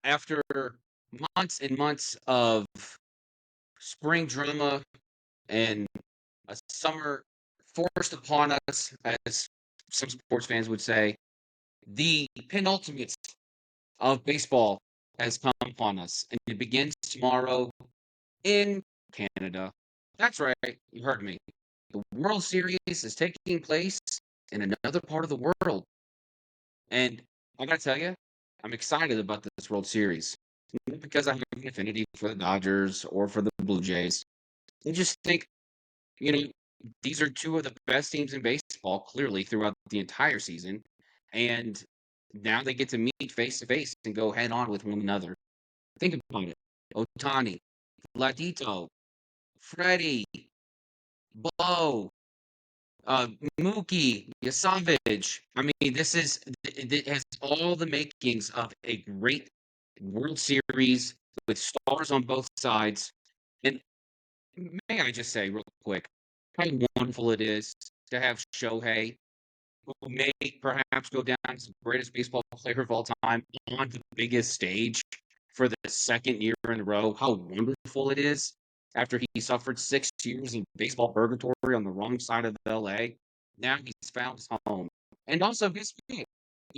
after months and months of spring drama and a summer forced upon us, as some sports fans would say, the penultimate of baseball has come upon us, and it begins tomorrow in Canada. That's right, you heard me. The World Series is taking place in another part of the world. And I gotta tell you, I'm excited about this World Series. Not because I have an affinity for the Dodgers or for the Blue Jays. I just think, you know, these are two of the best teams in baseball, clearly, throughout the entire season. And now they get to meet face to face and go head on with one another. Think about it. Otani, Vladito, Freddie, Bo, uh, Mookie, Yasavage. I mean, it has all the makings of a great World Series with stars on both sides. And may I just say real quick, how wonderful it is to have Shohei, who may perhaps go down as the greatest baseball player of all time, on the biggest stage for the second year in a row. How wonderful it is after he suffered 6 years in baseball purgatory on the wrong side of LA. Now he's found his home. And also, guess what?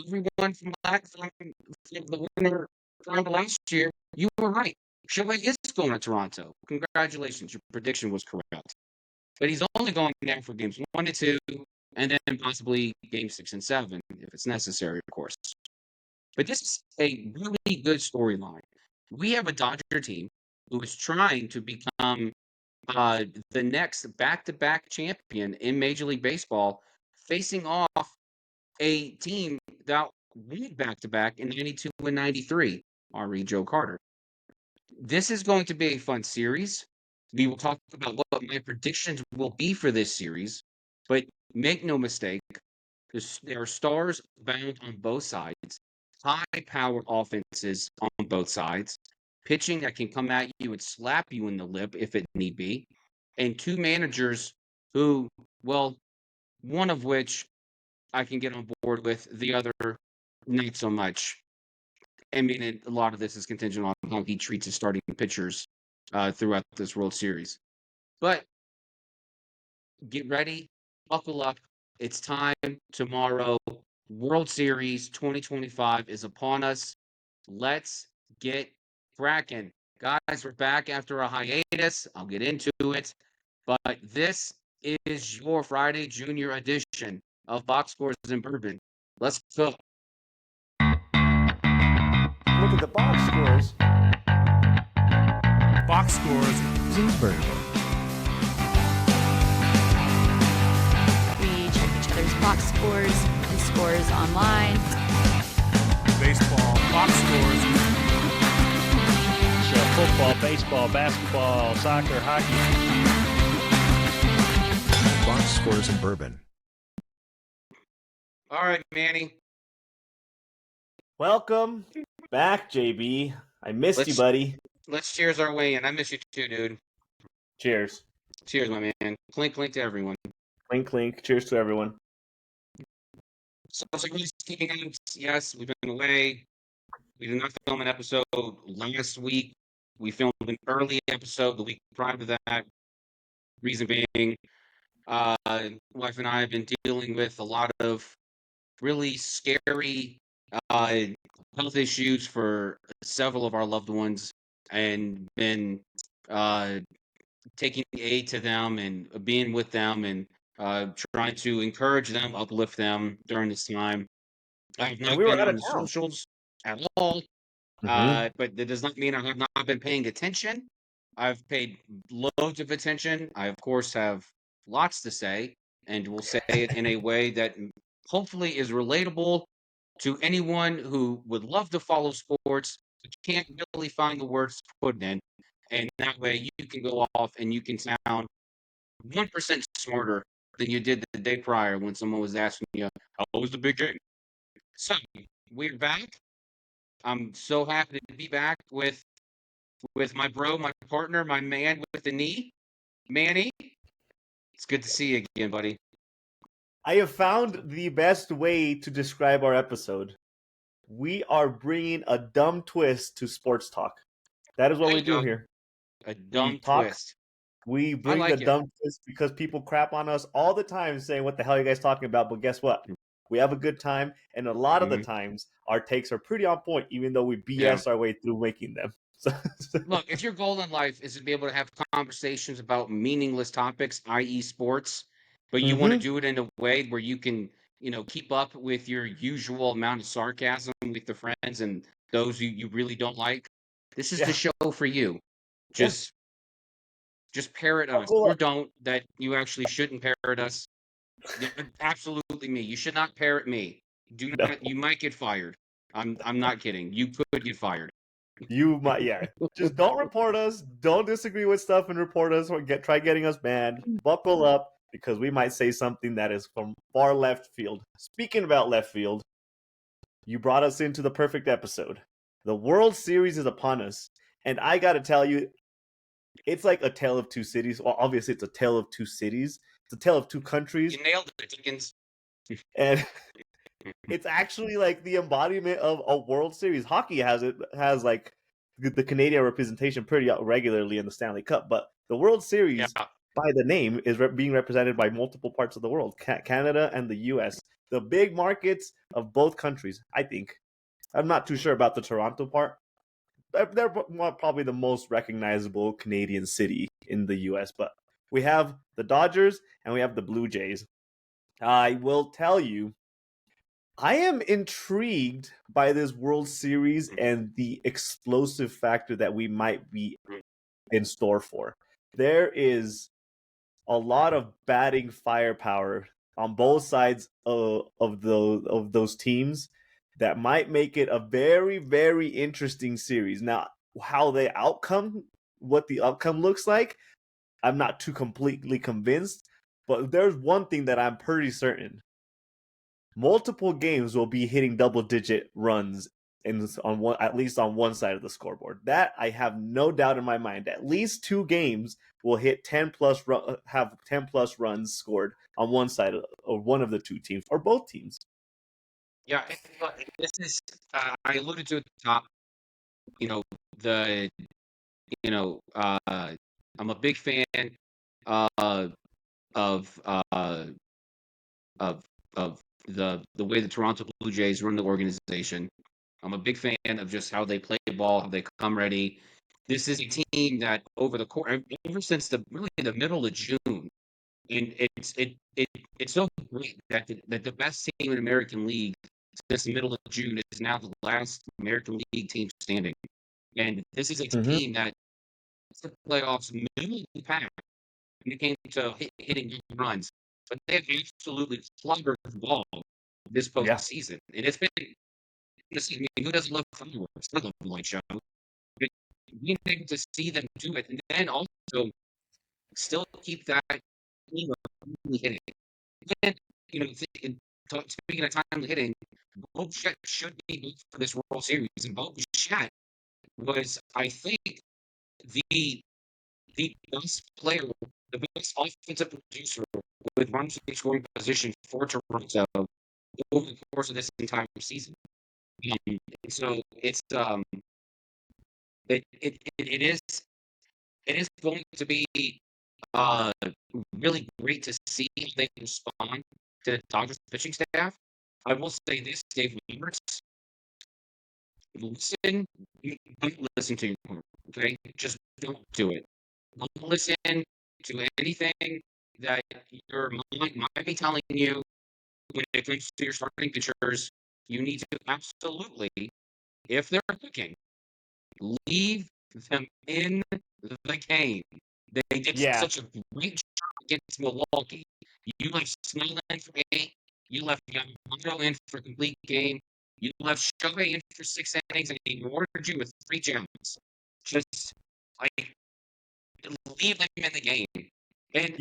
Everyone from the winner from last year, you were right. Shohei is going to Toronto. Congratulations, your prediction was correct. But he's only going down for games 1 and 2, and then possibly games 6 and 7, if it's necessary, of course. But this is a really good storyline. We have a Dodger team who is trying to become the next back-to-back champion in Major League Baseball, facing off a team that won back-to-back in 92 and 93, R.E. Joe Carter. This is going to be a fun series. We will talk about what my predictions will be for this series, but make no mistake, there are stars bound on both sides, high-powered offenses on both sides, pitching that can come at you and slap you in the lip if it need be, and two managers who, well, one of which I can get on board with, the other not so much. I mean, a lot of this is contingent on how he treats his starting pitchers throughout this World Series. But get ready, buckle up. It's time tomorrow. World Series 2025 is upon us. Let's get cracking. Guys, we're back after a hiatus. I'll get into it. But this is your Friday Junior edition of Box Scores and Bourbon. Let's go. Look at the box scores. Box Scores and Bourbon. We check each other's box scores and scores online. Baseball Box Scores. So football, baseball, basketball, soccer, hockey. Box Scores and Bourbon. All right, Manny. Welcome back, JB. I missed you, buddy. Let's cheers our way in. I miss you too, dude. Cheers. Cheers, my man. Clink, clink to everyone. Clink, clink. Cheers to everyone. So speaking of, yes, we've been away. We did not film an episode last week. We filmed an early episode the week prior to that. Reason being, wife and I have been dealing with a lot of really scary health issues for several of our loved ones, and been taking aid to them and being with them and trying to encourage them, uplift them during this time. I have not been on the socials at all, but that does not mean I have not been paying attention. I've paid loads of attention. I, of course, have lots to say, and will say it in a way that hopefully is relatable to anyone who would love to follow sports but can't really find the words to put in. And that way you can go off and you can sound 1% smarter than you did the day prior when someone was asking you, how was the big game? So, we're back. I'm so happy to be back with my bro, my partner, my man with the knee, Manny. It's good to see you again, buddy. I have found the best way to describe our episode. we are bringing a dumb twist to sports talk. That is what There we you do go. here. A We dumb talk. twist. We I bring like the it. dumb twist because people crap on us all the time saying, what the hell are you guys talking about? But guess what? We have a good time. And a lot of the times, our takes are pretty on point, even though we BS our way through making them. Look, if your goal in life is to be able to have conversations about meaningless topics, i.e. sports, but you want to do it in a way where you can, keep up with your usual amount of sarcasm with the friends and those you really don't like, this is the show for you. Just parrot us, or don't, that you actually shouldn't parrot us. Absolutely me. You should not parrot me. Do not. You might get fired. I'm not kidding. You could get fired. You might, Just don't report us. Don't disagree with stuff and report us, or try getting us banned. Buckle up, because we might say something that is from far left field. Speaking about left field, you brought us into the perfect episode. The World Series is upon us, and I got to tell you, it's like a tale of two cities. Well, obviously, it's a tale of two cities. It's a tale of two countries. You nailed it, Dickens. And it's actually like the embodiment of a World Series. Hockey has like the Canadian representation pretty regularly in the Stanley Cup, but the World Series, by the name, is being represented by multiple parts of the world, Canada and the U.S., the big markets of both countries. I think. I'm not too sure about the Toronto part. They're probably the most recognizable Canadian city in the U.S., but we have the Dodgers and we have the Blue Jays. I will tell you, I am intrigued by this World Series and the explosive factor that we might be in store for. There is a lot of batting firepower on both sides of those teams that might make it a very, very interesting series. Now, what the outcome looks like, I'm not too completely convinced, but there's one thing that I'm pretty certain. Multiple games will be hitting double-digit runs at least on one side of the scoreboard. That I have no doubt in my mind. At least two games will hit 10 plus have 10 plus runs scored on one side or one of the two teams or both teams. Yeah, this is. I alluded to at the top. I'm a big fan of the way the Toronto Blue Jays run the organization. I'm a big fan of just how they play the ball, how they come ready. This is a team that ever since the middle of June, and it's so great that the best team in American League since the middle of June is now the last American League team standing. And this is a team that the playoffs middle of the pack when it came to hitting runs, but they have absolutely clobbered the ball this postseason. And it's been, who doesn't love fireworks? I love the light show. But being able to see them do it, and then also still keep that team of hitting. And, speaking of timely hitting, Bo Bichette should be booked for this World Series. And Bo Bichette was, I think, the best player, the best offensive producer with runs in scoring position for Toronto over the course of this entire season. So it's it is going to be really great to see how they respond to the Dodgers pitching staff. I will say this, Dave Roberts, don't listen to your okay? Just don't do it. Don't listen to anything that your mind might be telling you when it comes to your starting pitchers. You need to absolutely, if they're cooking, leave them in the game. They did such a great job against Milwaukee. You left Snell in for 8. You left Yamamoto in for a complete game. You left Shohei in for 6 innings, and he rewarded you with 3 gems. Just, like, leave them in the game. And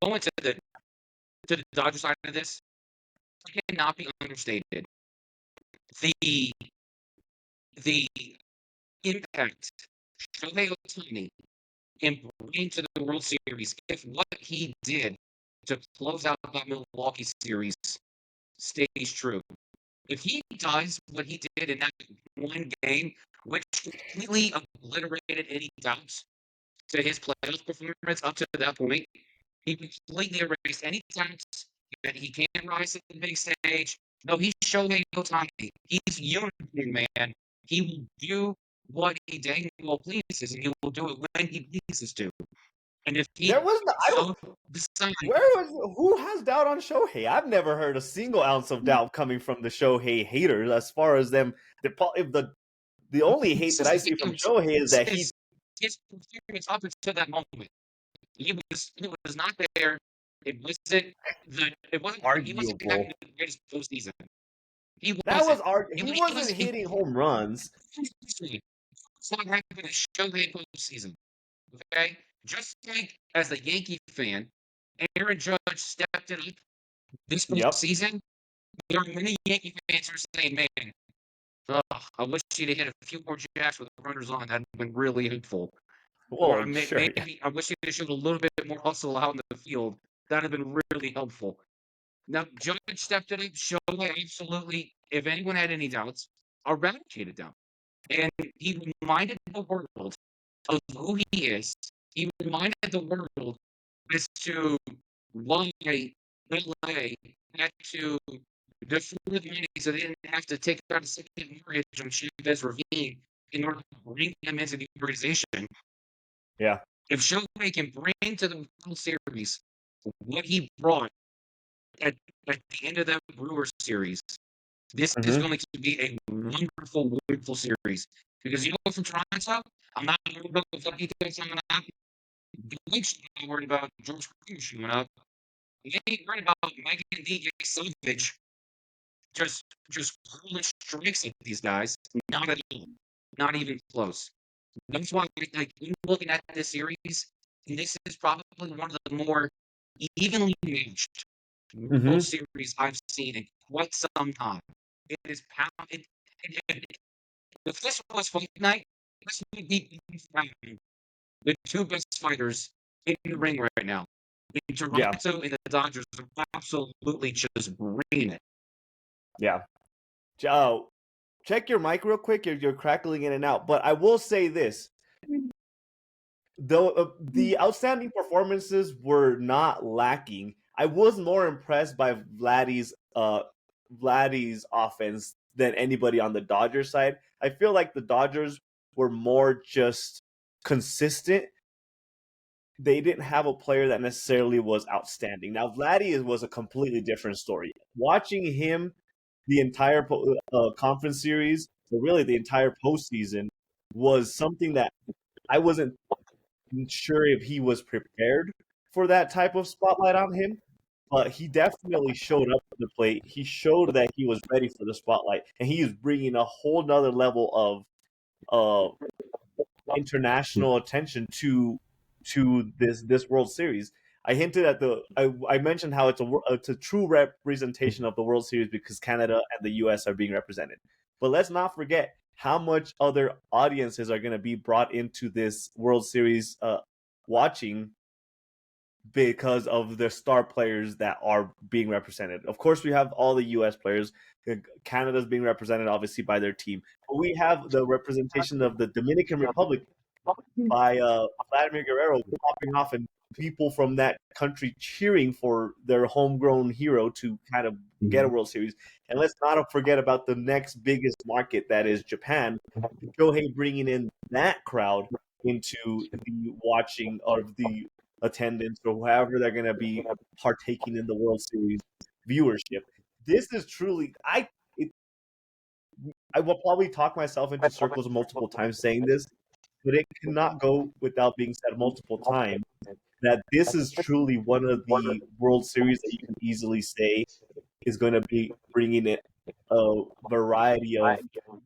going to the Dodgers side of this, it cannot be understated. The impact Shohei Ohtani and bring to the World Series, if what he did to close out that Milwaukee series stays true, If he does what he did in that one game, which completely obliterated any doubts to his playoff performance up to that point, he completely erased any doubts that he can rise to the big stage. No, he's Shohei Ohtani. He's unicorn man. He will do what he dang well pleases, and he will do it when he pleases to. And if he There was no, I so don't. decides, Who has doubt on Shohei? I've never heard a single ounce of doubt coming from the Shohei haters. As far as them, if the only hate that I see from Shohei is that he. his performance up until that moment, he was not there. It wasn't he wasn't Arguable. having the greatest postseason. He That was wasn't. he wasn't hitting home runs. It's not having a Shohei postseason. Okay, just like as a Yankee fan, Aaron Judge stepped it up this Yep. season. There are many Yankee fans who are saying, "Man, I wish he'd have hit a few more jacks with runners on. That'd been really helpful." Or Oh, sure. maybe I wish he'd have showed a little bit more hustle out in the field. That'd have been really helpful. Now, Judge stepped it up, Shohei absolutely, if anyone had any doubts, eradicated them. And he reminded the world of who he is. He reminded the world as to why LA had to defer the money so they didn't have to take out a second mortgage on Chavez Ravine in order to bring him into the organization. Yeah. If Shohei can bring to the World Series what he brought at the end of that Brewers series, this is going to be a wonderful, wonderful series. Because you know, from Toronto, I'm not worried about the fucking things coming up. Bleach not worried about George Springer showing up. They ain't worried about Mike and DJ Savage just pulling strikes at these guys. Not at all. Not even close. That's why, like, when looking at this series, this is probably one of the more evenly matched World Series I've seen in quite some time. It is pounded. If this was fight night, this would be the two best fighters in the ring right now. The Toronto and the Dodgers are absolutely just bringing it. Yeah. Joe, check your mic real quick. You're crackling in and out. But I will say this. Though the outstanding performances were not lacking, I was more impressed by Vladdy's offense than anybody on the Dodgers side. I feel like the Dodgers were more just consistent. They didn't have a player that necessarily was outstanding. Now, Vladdy was a completely different story. Watching him the entire conference series, or really the entire postseason, was something that I wasn't sure if he was prepared for that type of spotlight on him. But he definitely showed up to the plate. He showed that he was ready for the spotlight, and he is bringing a whole nother level of international attention to this World Series. I hinted at I mentioned how it's a true representation of the World Series because Canada and the U.S. are being represented. But let's not forget how much other audiences are going to be brought into this World Series watching because of the star players that are being represented. Of course, we have all the U.S. players. Canada's being represented, obviously, by their team. But we have the representation of the Dominican Republic by Vladimir Guerrero popping off and people from that country cheering for their homegrown hero to kind of get a World Series. And let's not forget about the next biggest market, that is Japan. Shohei bringing in that crowd into the watching of the attendance or however they're going to be partaking in the World Series viewership. This is truly, I will probably talk myself into circles multiple times saying this, but it cannot go without being said multiple times that this is truly one of the World Series that you can easily say is going to be bringing in a variety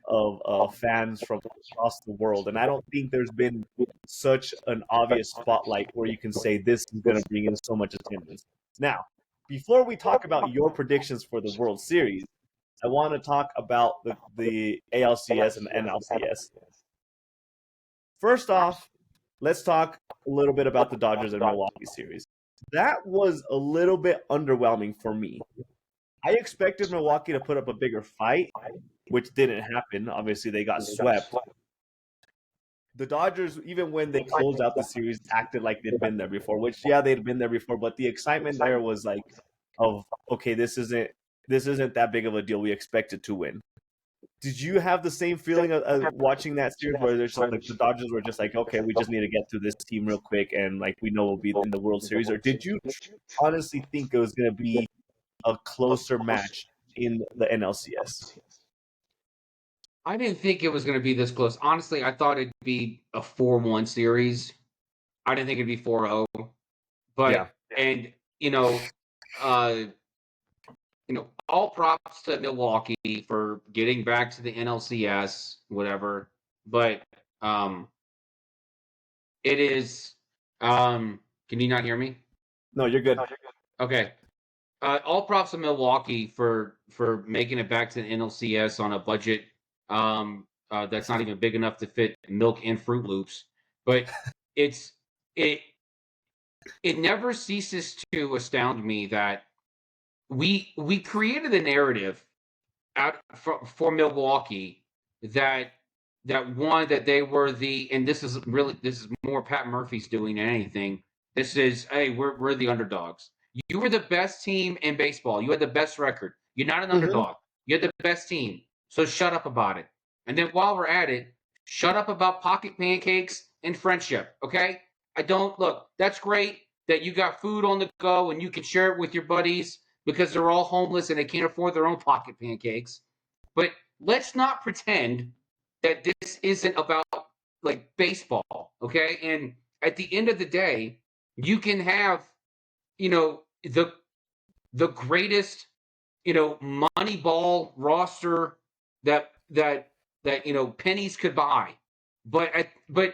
of fans from across the world. And I don't think there's been such an obvious spotlight where you can say this is going to bring in so much attendance. Now, before we talk about your predictions for the World Series, I want to talk about the ALCS and the NLCS. First off, let's talk a little bit about the Dodgers and Milwaukee series. That was a little bit underwhelming for me. I expected Milwaukee to put up a bigger fight, which didn't happen. Obviously, they got swept. The Dodgers, even when they closed out the series, acted like they'd been there before. Which, yeah, they'd been there before, but the excitement there was like, of okay, this isn't that big of a deal. We expected to win. Did you have the same feeling of watching that series where there's just like the Dodgers were just like, okay, we just need to get through this team real quick, and like we know we'll be in the World Series, or did you honestly think it was going to be a closer match in the NLCS? I didn't think it was going to be this close. Honestly, I thought it'd be a 4-1 series. I didn't think it'd be 4-0. But and uh all props to Milwaukee for getting back to the NLCS, whatever. But it is can you not hear me? No, you're good. Okay. All props to Milwaukee for making it back to the NLCS on a budget that's not even big enough to fit milk and Fruit Loops. But it never ceases to astound me that we created a narrative out for Milwaukee that they were and this is more Pat Murphy's doing than anything. This is, hey, we're the underdogs. You were the best team in baseball. You had the best record. You're not an underdog. You're the best team. So shut up about it. And then while we're at it, shut up about pocket pancakes and friendship. Okay? Look, that's great that you got food on the go and you can share it with your buddies because they're all homeless and they can't afford their own pocket pancakes. But let's not pretend that this isn't about like baseball, okay? And at the end of the day, you can have, the greatest, money ball roster that pennies could buy. But when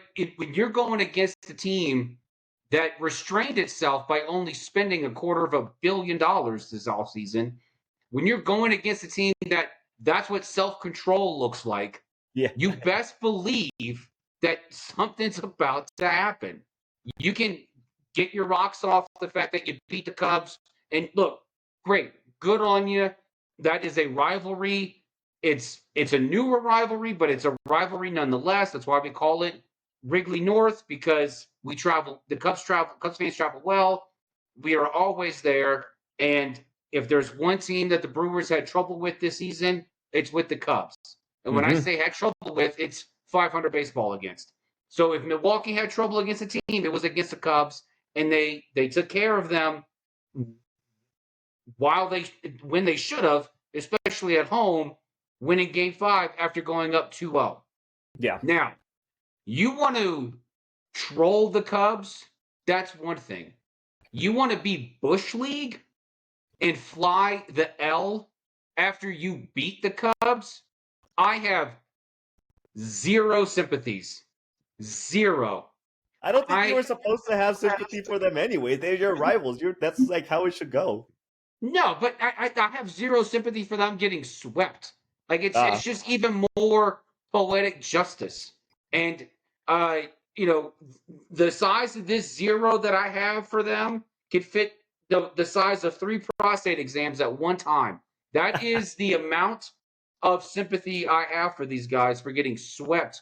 you're going against a team that restrained itself by only spending $250 million this offseason, when you're going against a team that's what self-control looks like, you best believe that something's about to happen. You can get your rocks off the fact that you beat the Cubs. And look, great. Good on you. That is a rivalry. It's a newer rivalry, but it's a rivalry nonetheless. That's why we call it Wrigley North, because we travel. The Cubs fans travel well. We are always there. And if there's one team that the Brewers had trouble with this season, it's with the Cubs. And when I say had trouble with, it's 500 baseball against. So if Milwaukee had trouble against a team, it was against the Cubs, and they took care of them when they should have, especially at home, winning Game 5 after going up 2-0. Yeah. Now, you want to troll the Cubs? That's one thing. You want to be Bush League and fly the L after you beat the Cubs? I have zero sympathies. Zero. I don't think you were supposed to have sympathy for them anyway. They're your rivals. That's like how it should go. No, but I have zero sympathy for them getting swept. Like it's just even more poetic justice. And the size of this zero that I have for them could fit the size of 3 prostate exams at one time. That is the amount of sympathy I have for these guys for getting swept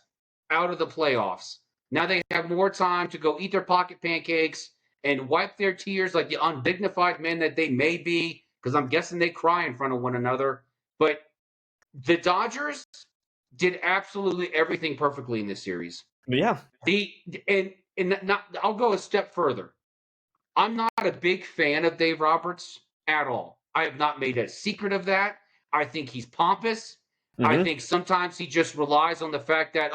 out of the playoffs. Now they have more time to go eat their pocket pancakes and wipe their tears like the undignified men that they may be, because I'm guessing they cry in front of one another. But the Dodgers did absolutely everything perfectly in this series. Yeah. I'll go a step further. I'm not a big fan of Dave Roberts at all. I have not made a secret of that. I think he's pompous. I think sometimes he just relies on the fact that,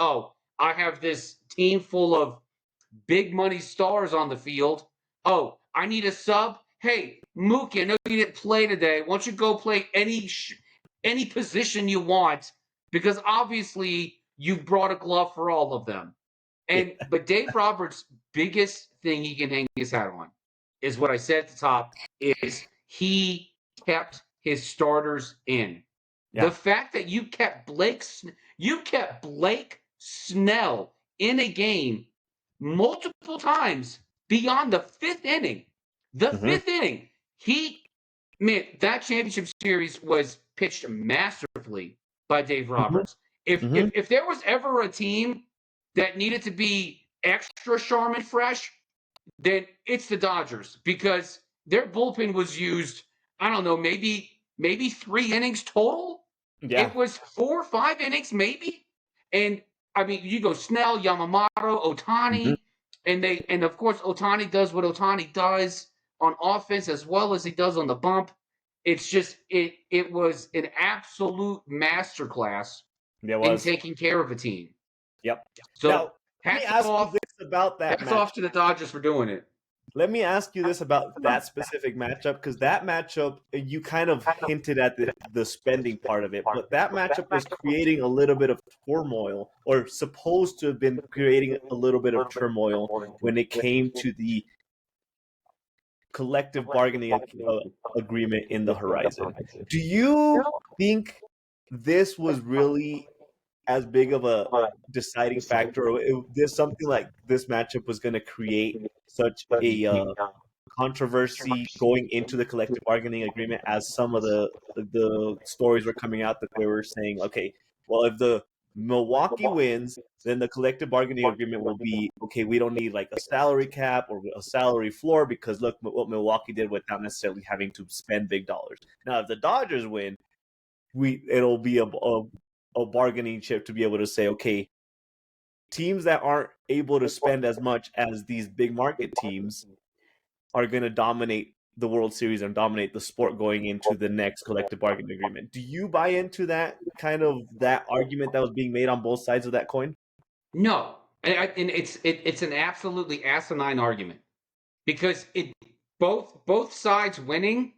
I have this team full of big money stars on the field. Oh, I need a sub. Hey, Mookie, I know you didn't play today. Why don't you go play any position you want? Because obviously you've brought a glove for all of them. But Dave Roberts' biggest thing he can hang his hat on is what I said at the top, is he kept his starters in. Yeah. The fact that you kept Blake Snell in a game multiple times beyond the 5th inning. The 5th inning, he man, that championship series was pitched masterfully by Dave Roberts. If there was ever a team that needed to be extra Charmin fresh, then it's the Dodgers because their bullpen was used, I don't know, maybe 3 innings total. Yeah. It was 4 or 5 innings, maybe. And I mean, you go Snell, Yamamoto, Otani, and of course Otani does what Otani does on offense as well as he does on the bump. It's just it was an absolute masterclass There in was. taking care of a team. Yep. So Now, let me hats ask you off, this about that hats match. off to the Dodgers for doing it. Let me ask you this about that specific matchup, because that matchup, you kind of hinted at the spending part of it, but that matchup was creating a little bit of turmoil, or supposed to have been creating a little bit of turmoil when it came to the collective bargaining agreement in the horizon. Do you think this was really as big of a deciding factor, or there's something like this matchup was going to create such a controversy going into the collective bargaining agreement, as some of the stories were coming out that they were saying, okay, well, if the Milwaukee wins, then the collective bargaining agreement will be okay. We don't need like a salary cap or a salary floor, because look what Milwaukee did without necessarily having to spend big dollars. Now, if the Dodgers win, it'll be a bargaining chip to be able to say, okay, teams that aren't able to spend as much as these big market teams are going to dominate the World Series and dominate the sport going into the next collective bargaining agreement. Do you buy into that that argument that was being made on both sides of that coin? No, and it's an absolutely asinine argument because both sides winning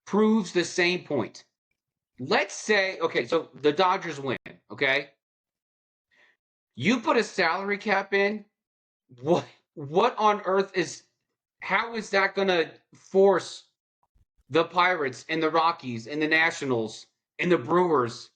proves the same point. Let's say, okay, so the Dodgers win, okay? You put a salary cap in, what on earth how is that going to force the Pirates and the Rockies and the Nationals and the Brewers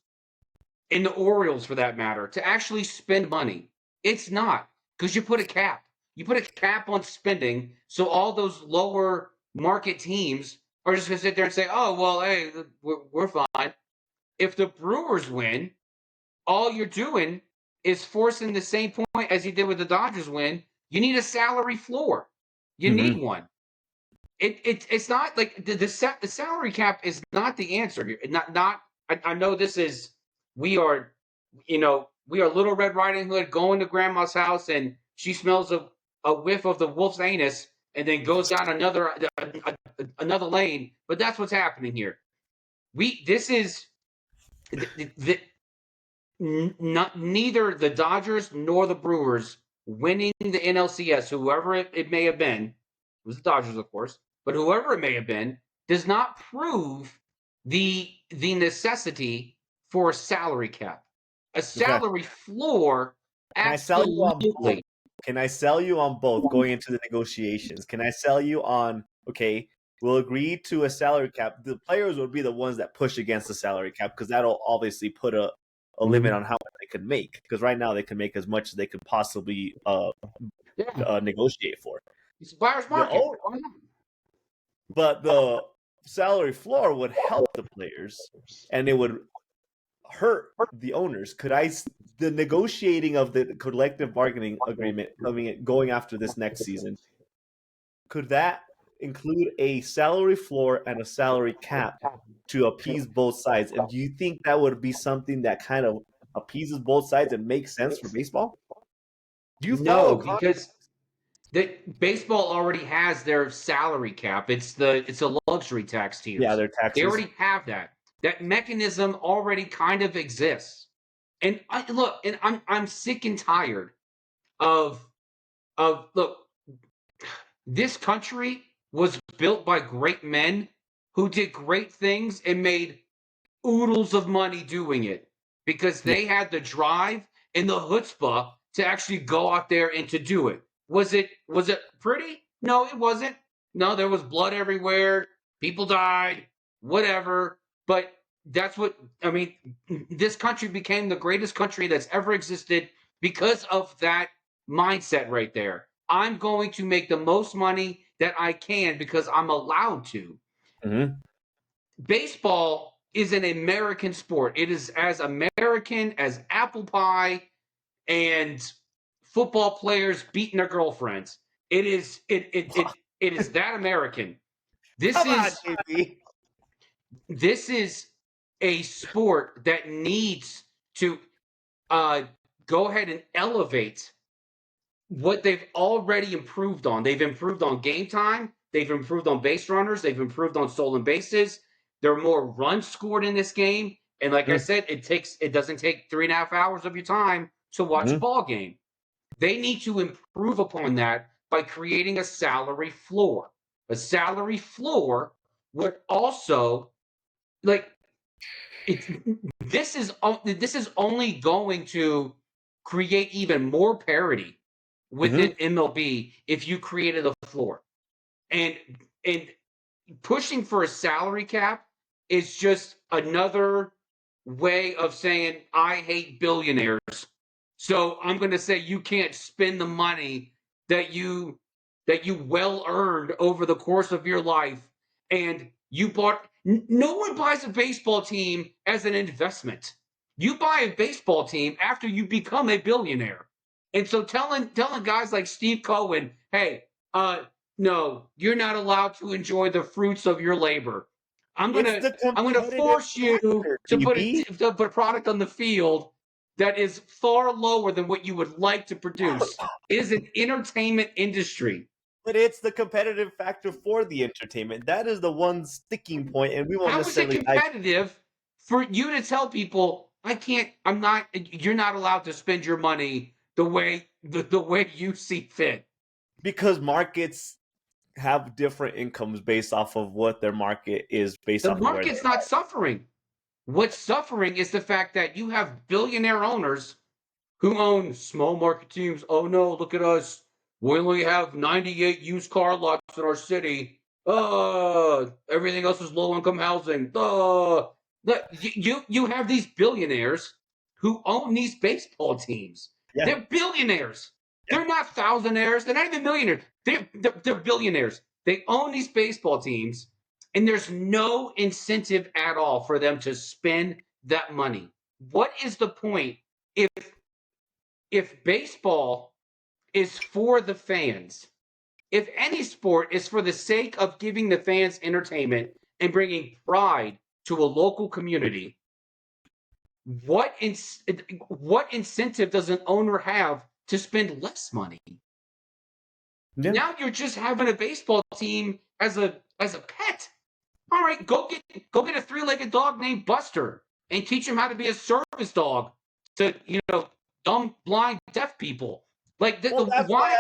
and the Orioles, for that matter, to actually spend money? It's not, because you put a cap. You put a cap on spending, so all those lower market teams are just going to sit there and say, oh, well, hey, we're fine. If the Brewers win, all you're doing is forcing the same point as you did with the Dodgers win. You need a salary floor. You need one. It's not like the salary cap is not the answer here. I know this is we are Little Red Riding Hood going to grandma's house and she smells a whiff of the wolf's anus and then goes down another lane. But that's what's happening here. This is neither the Dodgers nor the Brewers winning the NLCS, whoever it may have been, it was the Dodgers, of course, but whoever it may have been, does not prove the necessity for a salary cap. A salary floor, Can I sell you on both? absolutely. Can I sell you on both going into the negotiations? Can I sell you on, okay, we'll agree to a salary cap. The players would be the ones that push against the salary cap, because that'll obviously put a limit on how much they could make. Because right now they can make as much as they could possibly negotiate for. It's a buyer's market. But the salary floor would help the players, and it would hurt the owners. The negotiating of the collective bargaining agreement going after this next season, could that include a salary floor and a salary cap to appease both sides? And do you think that would be something that kind of appeases both sides and makes sense for baseball? Do you No, because baseball already has their salary cap. It's a luxury tax tiers. Yeah, their taxes. They already have that. That mechanism already kind of exists. And I'm sick and tired of look. This country was built by great men who did great things and made oodles of money doing it because they had the drive and the chutzpah to actually go out there and to do it. Was it pretty? No, it wasn't. No, there was blood everywhere. People died, whatever. But that's what I mean. This country became the greatest country that's ever existed because of that mindset right there. I'm going to make the most money that I can because I'm allowed to. baseball is an American sport. It is as American as apple pie and football players beating their girlfriends. It is that American. This Come on, is JB. this is a sport that needs to go ahead and elevate what they've already improved on. They've improved on game time. They've improved on base runners. They've improved on stolen bases. There are more runs scored in this game. And like I said, it doesn't take 3.5 hours of your time to watch a ball game. They need to improve upon that by creating a salary floor. A salary floor would also like this is only going to create even more parity within MLB if you created a floor. And pushing for a salary cap is just another way of saying I hate billionaires. So I'm going to say you can't spend the money that you well earned over the course of your life, and you bought. No one buys a baseball team as an investment. You buy a baseball team after you become a billionaire. And so telling guys like Steve Cohen, hey, no, you're not allowed to enjoy the fruits of your labor. I'm gonna force you to put a product on the field that is far lower than what you would like to produce. It is an entertainment industry. But it's the competitive factor for the entertainment. That is the one sticking point, and we won't How is it necessarily. competitive for you to tell people you're not allowed to spend your money the way you see fit? Because markets have different incomes based off of what their market is based The off of where market's not suffering. What's suffering is the fact that you have billionaire owners who own small market teams. Oh no, look at us. We only have 98 used car lots in our city. Everything else is low income housing. You have these billionaires who own these baseball teams. Yeah. They're billionaires. They're not thousandaires. They're not even millionaires. They're billionaires. They own these baseball teams, and there's no incentive at all for them to spend that money. What is the point if baseball is for the fans? If any sport is for the sake of giving the fans entertainment and bringing pride to a local community, what incentive does an owner have to spend less money? Yeah. Now you're just having a baseball team as a pet. All right, go get a three-legged dog named Buster and teach him how to be a service dog to dumb, blind, deaf people. Like that's why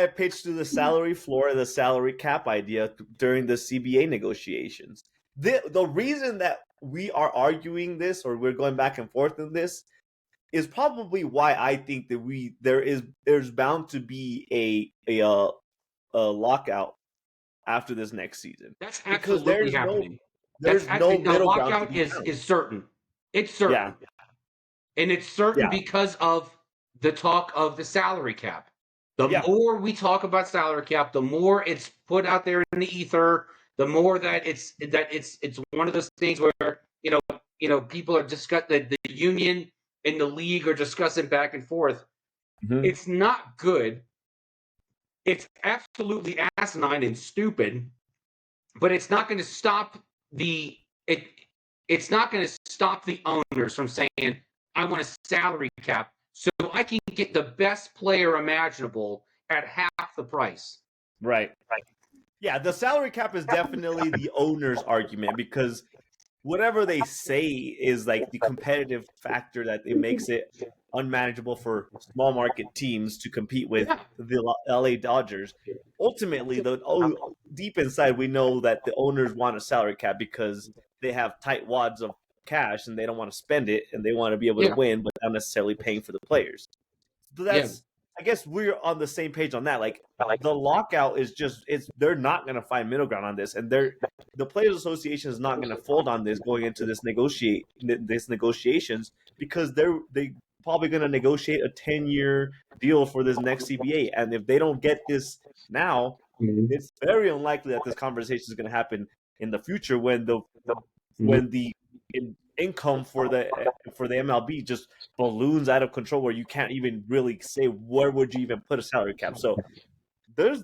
I pitched to the salary floor and the salary cap idea during the CBA negotiations. The reason that we are arguing this, or we're going back and forth in this, is probably why I think that there's bound to be a lockout after this next season. That's absolutely happening. There's no middle lockout is certain. It's certain. Yeah. And it's certain because of the talk of the salary cap. The more we talk about salary cap, the more it's put out there in the ether, the more that it's one of those things where people are discussing, the union and the league are discussing back and forth. Mm-hmm. It's not good. It's absolutely asinine and stupid, but it's not going to stop it's not going to stop the owners from saying, I want a salary cap so I can get the best player imaginable at half the price. Right. Yeah, the salary cap is definitely the owner's argument, because whatever they say is like the competitive factor that it makes it unmanageable for small market teams to compete with the LA Dodgers. Ultimately, deep inside, we know that the owners want a salary cap because they have tight wads of cash and they don't want to spend it, and they want to be able to win, but not necessarily paying for the players. So that's, I guess we're on the same page on that. Like the lockout is they're not going to find middle ground on this, and the Players Association is not going to fold on this going into this negotiations, because they probably going to negotiate a 10-year deal for this next CBA, and if they don't get this now, it's very unlikely that this conversation is going to happen in the future when the income for the MLB just balloons out of control, where you can't even really say where would you even put a salary cap. So there's,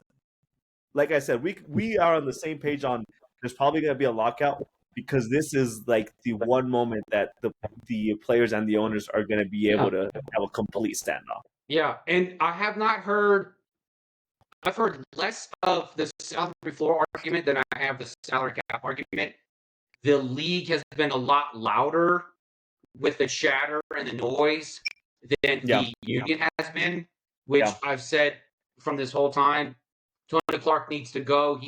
like I said, we are on the same page on there's probably going to be a lockout, because this is like the one moment that the players and the owners are going to be able to have a complete standoff. Yeah, and I have not heard. I've heard less of the salary floor argument than I have the salary cap argument. The league has been a lot louder with the chatter and the noise than the union has been, which I've said from this whole time. Tony Clark needs to go.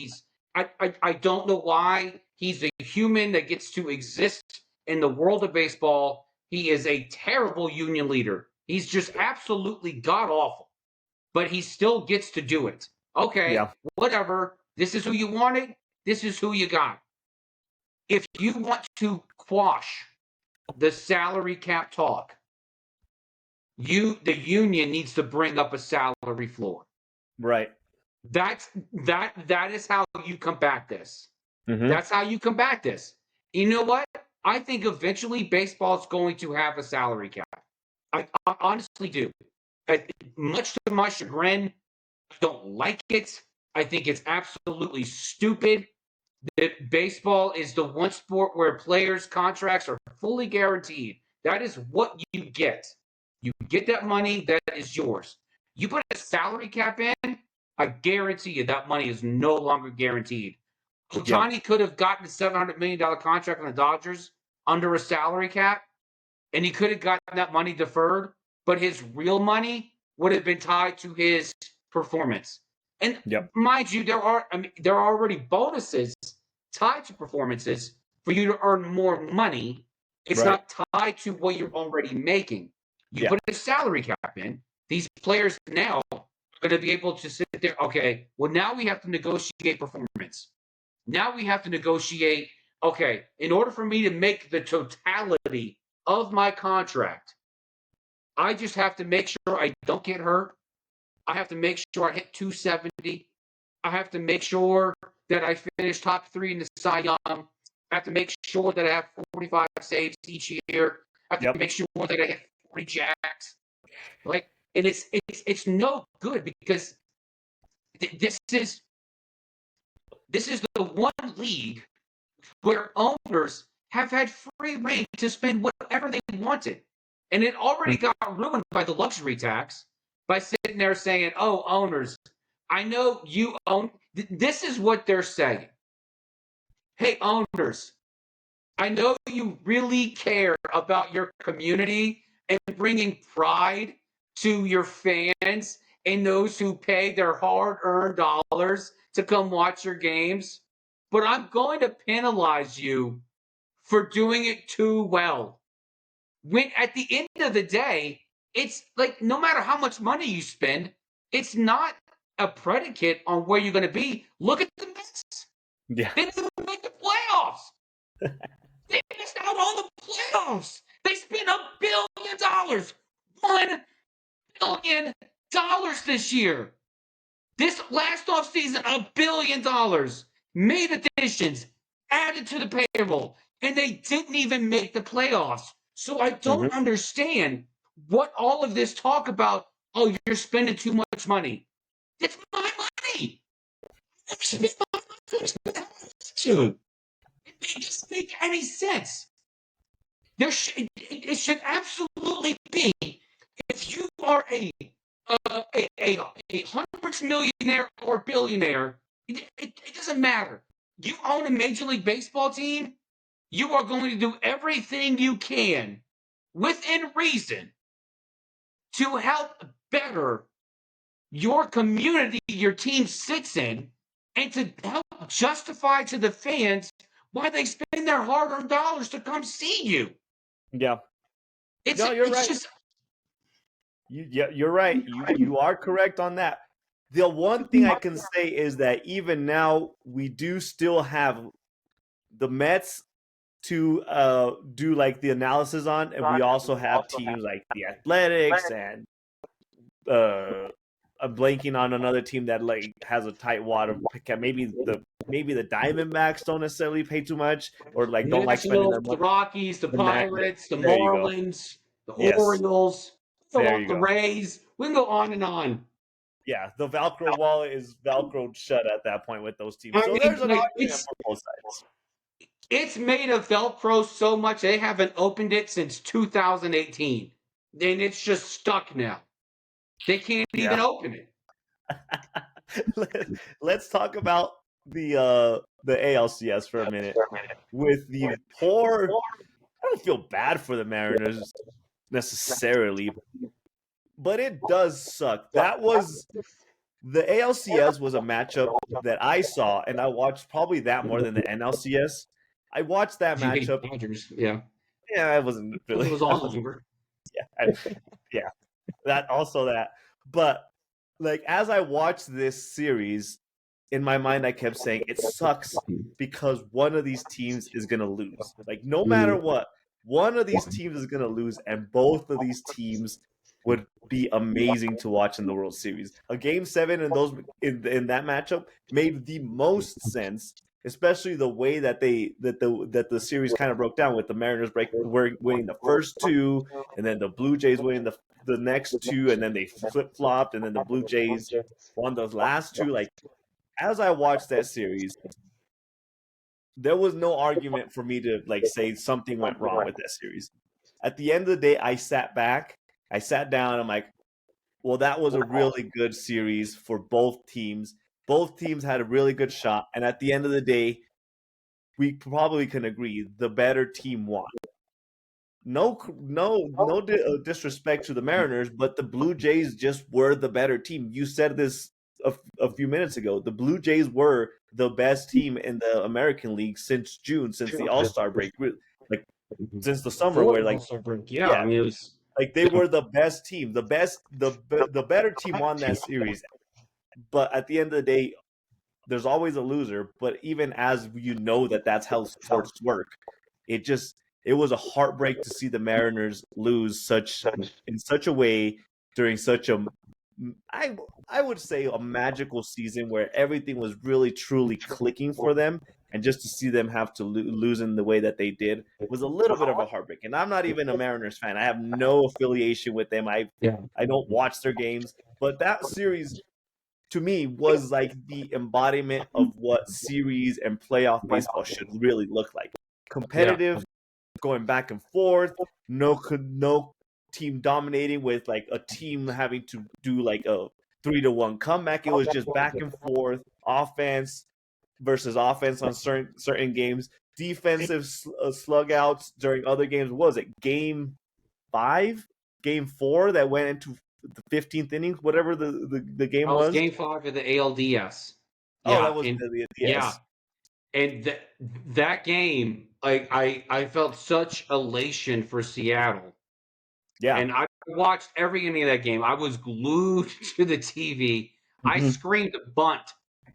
I don't know why. He's a human that gets to exist in the world of baseball. He is a terrible union leader. He's just absolutely god awful. But he still gets to do it. Okay, whatever. This is who you wanted. This is who you got. If you want to quash the salary cap talk, the union needs to bring up a salary floor. Right. That is how you combat this. Mm-hmm. That's how you combat this. You know what? I think eventually baseball is going to have a salary cap. I honestly do. Much to my chagrin, I don't like it. I think it's absolutely stupid that baseball is the one sport where players' contracts are fully guaranteed. That is what you get. You get that money, that is yours. You put a salary cap in, I guarantee you that money is no longer guaranteed. Ohtani could have gotten a $700 million contract on the Dodgers under a salary cap, and he could have gotten that money deferred, but his real money would have been tied to his performance. And mind you, there are already bonuses tied to performances for you to earn more money. It's not tied to what you're already making. You put a salary cap in, these players now are going to be able to sit there, okay, well, now we have to negotiate performance. Now we have to negotiate, okay, in order for me to make the totality of my contract, I just have to make sure I don't get hurt. I have to make sure I hit 270. I have to make sure that I finish top 3 in the Cy Young. I have to make sure that I have 45 saves each year. I have to make sure that I hit 40 jacks. And it's no good, because this is the one league where owners have had free reign to spend whatever they wanted. And it already got ruined by the luxury tax by sitting there saying, oh, owners, I know you own. This is what they're saying. Hey, owners, I know you really care about your community and bringing pride to your fans and those who pay their hard-earned dollars to come watch your games, but I'm going to penalize you for doing it too well. When at the end of the day, it's like no matter how much money you spend, it's not a predicate on where you're going to be. Look at the Mets. Yeah. They didn't even make the playoffs. They missed out on the playoffs. They spent $1 billion, $1 billion this year. This last offseason, $1 billion. Made additions, added to the payroll, and they didn't even make the playoffs. So I don't understand what all of this talk about, oh, you're spending too much money. It's my money. It doesn't make any sense. It should absolutely be, if you are a hundreds millionaire or billionaire, it doesn't matter. You own a Major League Baseball team, you are going to do everything you can within reason to help better your community your team sits in, and to help justify to the fans why they spend their hard-earned dollars to come see you. Yeah. You're right. You're right. You are correct on that. The one thing I can say is that even now we do still have the Mets to do like the analysis on, and we also have teams like the Athletics and I'm blanking on another team that like has a tight wad of maybe the Diamondbacks don't necessarily pay too much or like don't like spending their Nationals, the money. Rockies, the Pirates, the There you go. Marlins, the Yes. Orioles, There you the go. Rays. We can go on and on. Yeah, the Velcro wallet is Velcroed shut at that point with those teams. I So mean, there's an like, argument for both sides. It's made of Velcro so much they haven't opened it since 2018. And it's just stuck now. They can't even open it. Let's talk about the ALCS for a minute. With the poor, I don't feel bad for the Mariners necessarily, but it does suck. That was the ALCS was a matchup that I saw, and I watched probably that more than the NLCS. I watched that You hate matchup. Dodgers, yeah. Yeah, I wasn't really. It was on longer. Yeah, that also that. But like as I watched this series, in my mind I kept saying it sucks because one of these teams is gonna lose. Like no matter what, one of these teams is gonna lose, and both of these teams would be amazing to watch in the World Series. A Game 7 in those in that matchup made the most sense, especially the way that the series kind of broke down with the Mariners winning the first two, and then the Blue Jays winning the next two, and then they flip flopped, and then the Blue Jays won those last two. Like as I watched that series, there was no argument for me to like say something went wrong with that series. At the end of the day, I sat down, I'm like, well, that was a really good series for both teams. Both teams had a really good shot, and at the end of the day, we probably can agree the better team won. No disrespect to the Mariners, but the Blue Jays just were the better team. You said this a few minutes ago. The Blue Jays were the best team in the American League since June, since the All-Star break, like since the summer, where like Yeah, I mean, it was like they were the best team, the better team won that series. But at the end of the day, there's always a loser. But even as you know that's how sports work, it was a heartbreak to see the Mariners lose in such a way during such a I would say a magical season where everything was really truly clicking for them, and just to see them have to lose in the way that they did was a little bit of a heartbreak. And I'm not even a Mariners fan. I have no affiliation with them. I don't watch their games, but that series to me was like the embodiment of what series and playoff baseball should really look like. Competitive, going back and forth, no team dominating with like a team having to do like a 3-1 comeback. It was just back and forth, offense versus offense on certain games, defensive slugouts during other games. What was it, game 5, game 4 that went into the 15th innings, whatever the game was? Game 5 of the ALDS. Oh, that was the yeah. And that game, I felt such elation for Seattle. Yeah. And I watched every inning of that game. I was glued to the TV. I screamed bunt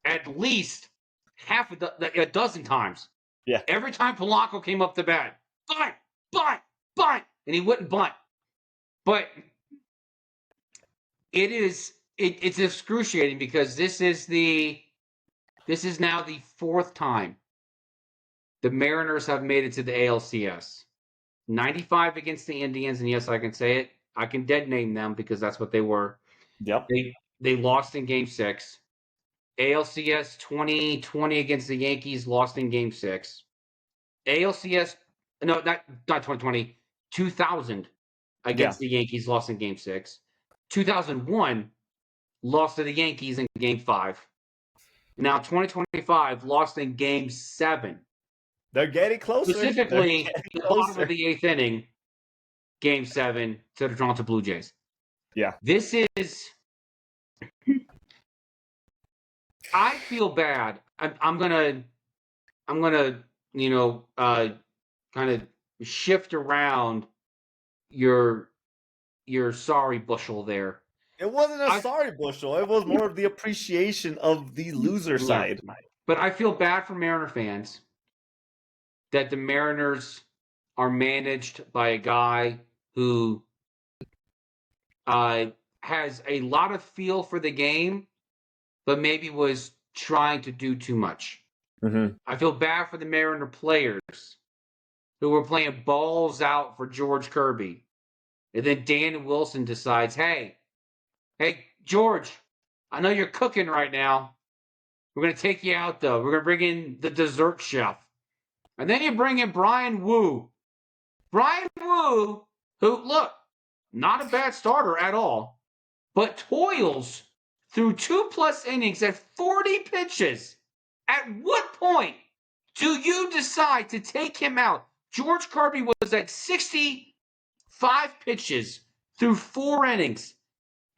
at least a dozen times. Yeah. Every time Polanco came up to bat, bunt, bunt, bunt, and he wouldn't bunt. But it's excruciating because this is now the 4th time the Mariners have made it to the ALCS. 95 against the Indians, and yes, I can say it. I can dead name them because that's what they were. Yep. They lost in Game 6. ALCS 2020 against the Yankees, lost in Game 6. ALCS, no, not 2020, 2000 against the Yankees, lost in Game 6. 2001, lost to the Yankees in Game 5. Now 2025, lost in Game 7. They're getting closer. Specifically, the bottom of the 8th inning, Game 7 to the Toronto Blue Jays. Yeah. This is... I feel bad. I'm gonna, kind of shift around your sorry bushel there. It wasn't a sorry bushel. It was more of the appreciation of the loser side. But I feel bad for Mariner fans that the Mariners are managed by a guy who has a lot of feel for the game, but maybe was trying to do too much. Mm-hmm. I feel bad for the Mariner players who were playing balls out for George Kirby. And then Dan Wilson decides, hey, George, I know you're cooking right now. We're going to take you out, though. We're going to bring in the dessert chef. And then you bring in Brian Wu. Brian Wu, who, look, not a bad starter at all, but toils through 2+ innings at 40 pitches. At what point do you decide to take him out? George Kirby was at 65 pitches through 4 innings,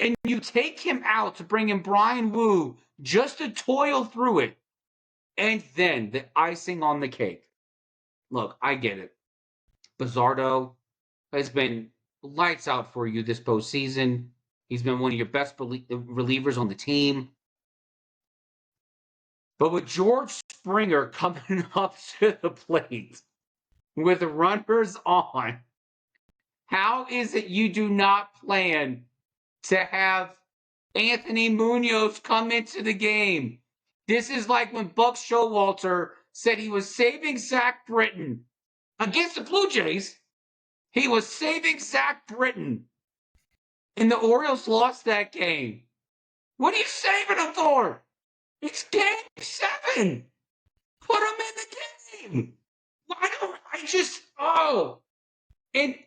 and you take him out to bring in Brian Wu just to toil through it. And then the icing on the cake. Look, I get it. Bizzardo has been lights out for you this postseason. He's been one of your best relievers on the team. But with George Springer coming up to the plate with runners on, how is it you do not plan to have Anthony Munoz come into the game? This is like when Buck Showalter said he was saving Zach Britton against the Blue Jays. He was saving Zach Britton, and the Orioles lost that game. What are you saving him for? It's game 7. Put him in the game.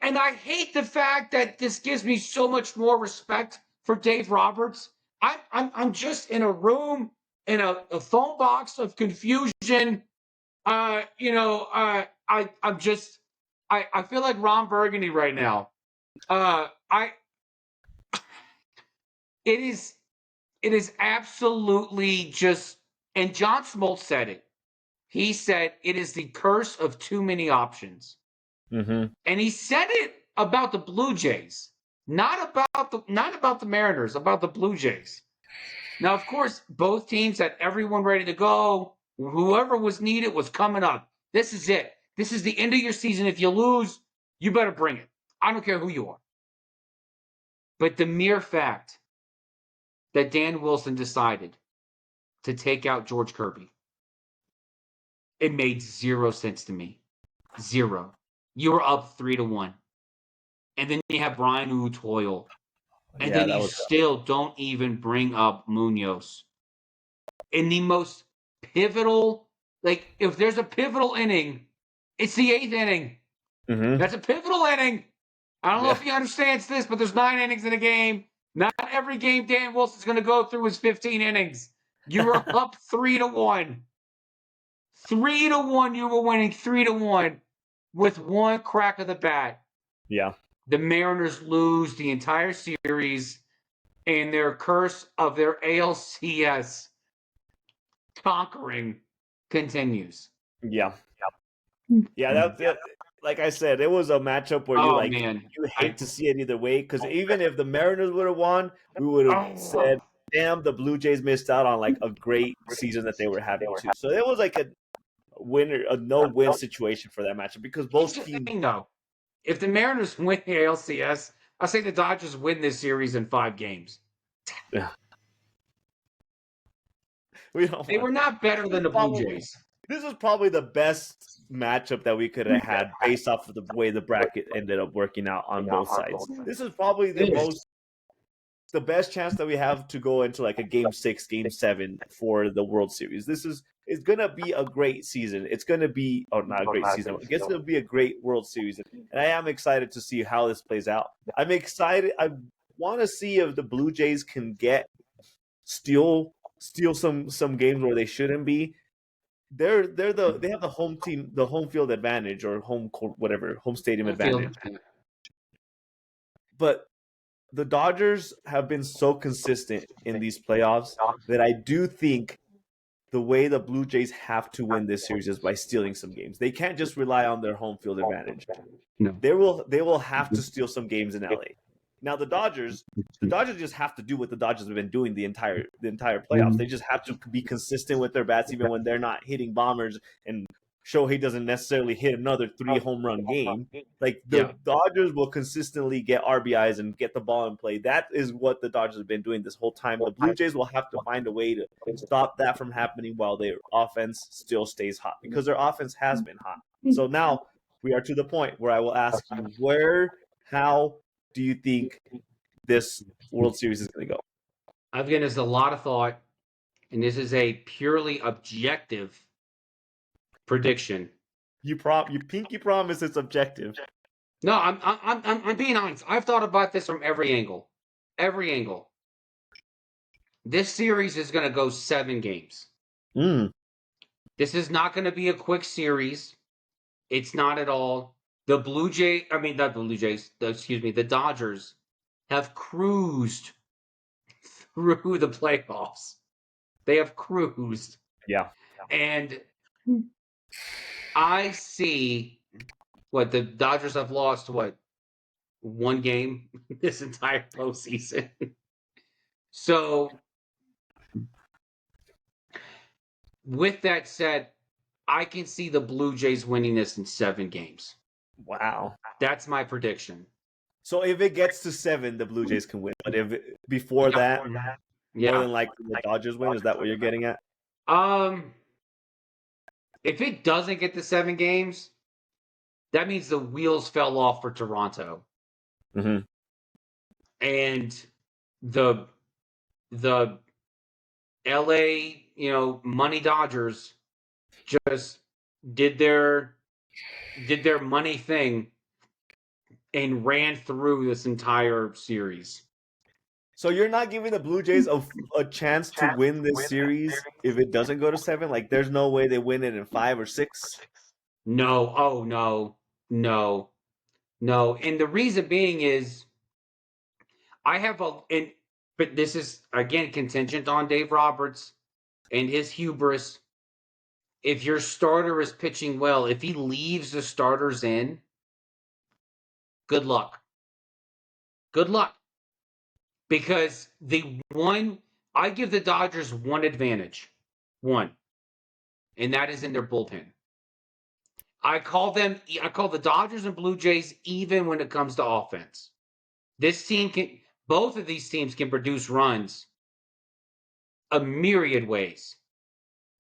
And I hate the fact that this gives me so much more respect for Dave Roberts. I'm just in a room in a phone box of confusion. I feel like Ron Burgundy right now. It is absolutely just, and John Smoltz said it. He said it is the curse of too many options. Mm-hmm. And he said it about the Blue Jays, not about the Mariners, about the Blue Jays. Now, of course, both teams had everyone ready to go. Whoever was needed was coming up. This is it. This is the end of your season. If you lose, you better bring it. I don't care who you are. But the mere fact that Dan Wilson decided to take out George Kirby, it made 0 sense to me. 0. You were up 3-1. And then you have Brian Wu toil. And then you still don't even bring up Munoz. In the most pivotal, like, if there's a pivotal inning, it's the 8th inning. Mm-hmm. That's a pivotal inning. I don't know if he understands this, but there's 9 innings in a game. Not every game Dan Wilson's going to go through is 15 innings. You were up 3-1. 3-1, you were winning 3-1 with one crack of the bat. Yeah. The Mariners lose the entire series, and their curse of their ALCS conquering continues. Yeah. That like I said, it was a matchup where you hate to see it either way, because even if the Mariners would have won, we would have said, damn, the Blue Jays missed out on like a great season that they were having too. So it was like a no-win situation for that matchup, because both teams. No, if the Mariners win the ALCS, I say the Dodgers win this series in 5 games. Yeah. They were not better than the Blue Jays. This is probably the best matchup that we could have had based off of the way the bracket ended up working out on both sides. This is probably the best chance that we have to go into like a game 6, game 7 for the World Series. It's going to be a great season. It's going to be, not a great season. It's going to be a great World Series. And I am excited to see how this plays out. I'm excited. I want to see if the Blue Jays can steal some games where they shouldn't be. They have the home team, the home field advantage, or home stadium advantage. But the Dodgers have been so consistent in these playoffs that I do think the way the Blue Jays have to win this series is by stealing some games. They can't just rely on their home field advantage. No. They will have to steal some games in LA. Now the Dodgers just have to do what the Dodgers have been doing the entire playoffs. They just have to be consistent with their bats, even when they're not hitting bombers and Shohei doesn't necessarily hit another 3 home run game. Like the Yeah. Dodgers will consistently get RBIs and get the ball in play. That is what the Dodgers have been doing this whole time. The Blue Jays will have to find a way to stop that from happening while their offense still stays hot, because their offense has been hot. So now we are to the point where I will ask you, how do you think this World Series is going to go? Again, there's a lot of thought, and this is a purely objective prediction. You pinky promise it's objective. No, I'm being honest. I've thought about this from every angle. Every angle. This series is going to go 7 games. This is not going to be a quick series. It's not at all. The Dodgers have cruised through the playoffs. They have cruised. Yeah. And I see the Dodgers have lost 1 game this entire postseason. So with that said, I can see the Blue Jays winning this in 7 games. Wow. That's my prediction. So if it gets to 7, the Blue Jays can win. But before that, more than likely the Dodgers win. Is that what you're getting at? If it doesn't get to 7 games, that means the wheels fell off for Toronto. Mm-hmm. And the LA, money Dodgers just did their money thing and ran through this entire series. So you're not giving the Blue Jays a chance to win this series if it doesn't go to 7? Like, there's no way they win it in 5 or 6? No. Oh, no. No. And the reason being is but this is, again, contingent on Dave Roberts and his hubris. If your starter is pitching well, if he leaves the starters in, good luck. Good luck. Because I give the Dodgers one advantage. One. And that is in their bullpen. I call the Dodgers and Blue Jays even when it comes to offense. Both of these teams can produce runs a myriad ways.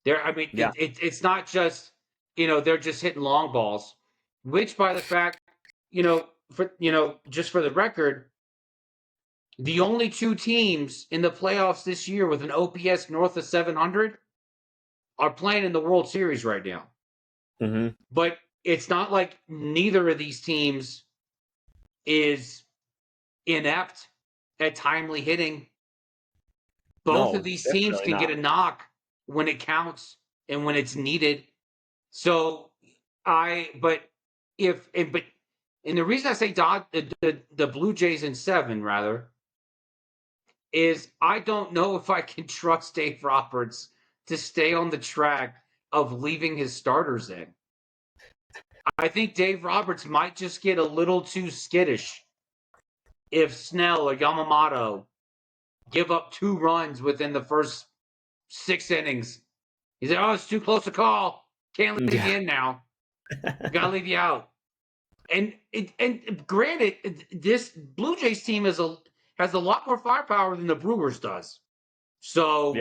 It's not just, they're just hitting long balls, which by the fact, just for the record, the only 2 teams in the playoffs this year with an OPS north of 700 are playing in the World Series right now. Mm-hmm. But it's not like neither of these teams is inept at timely hitting. Both of these teams can get a knock when it counts and when it's needed. So and the reason I say the Blue Jays in 7 rather is I don't know if I can trust Dave Roberts to stay on the track of leaving his starters in. I think Dave Roberts might just get a little too skittish if Snell or Yamamoto give up 2 runs within the first 6 innings. He said, "Oh, it's too close to call. Can't leave you in now. Gotta leave you out." And granted, this Blue Jays team has a lot more firepower than the Brewers does. So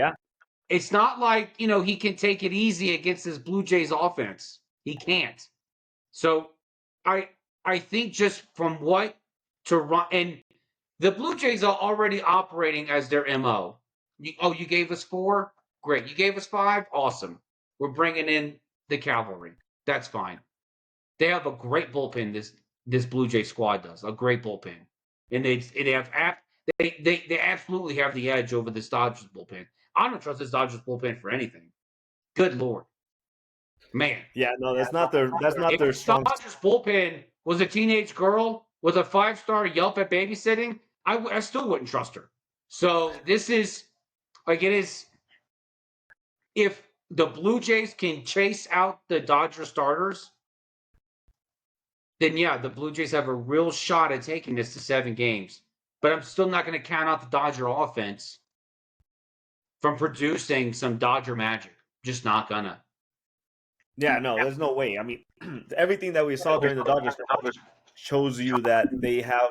it's not like he can take it easy against this Blue Jays offense. He can't. So I think just from what to run, and the Blue Jays are already operating as their MO. You gave us 4? Great. You gave us 5? Awesome. We're bringing in the cavalry. That's fine. They have a great bullpen, this Blue Jay squad does. A great bullpen. And they absolutely have the edge over this Dodgers bullpen. I don't trust this Dodgers bullpen for anything. Good Lord. Man. Yeah, no, that's not their strong. Dodgers bullpen was a teenage girl with a 5-star Yelp at babysitting, I still wouldn't trust her. So this is it is. If the Blue Jays can chase out the Dodger starters, then the Blue Jays have a real shot at taking this to 7 games. But I'm still not going to count out the Dodger offense from producing some Dodger magic. Just not gonna. Yeah, no, there's no way. I mean, everything that we saw during the Dodgers shows you that they have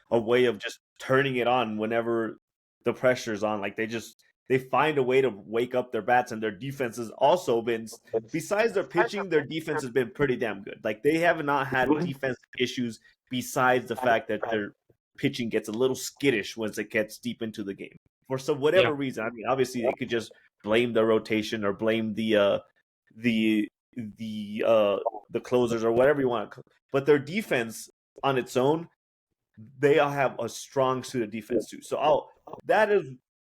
a way of just turning it on whenever the pressure's on. Like they find a way to wake up their bats, and their defense has also been, besides their pitching, their defense has been pretty damn good. Like they have not had defense issues besides the fact that their pitching gets a little skittish once it gets deep into the game for some whatever reason. I mean, obviously they could just blame the rotation or blame the the closers or whatever you want, but their defense on its own, they all have a strong suit of defense too. So that is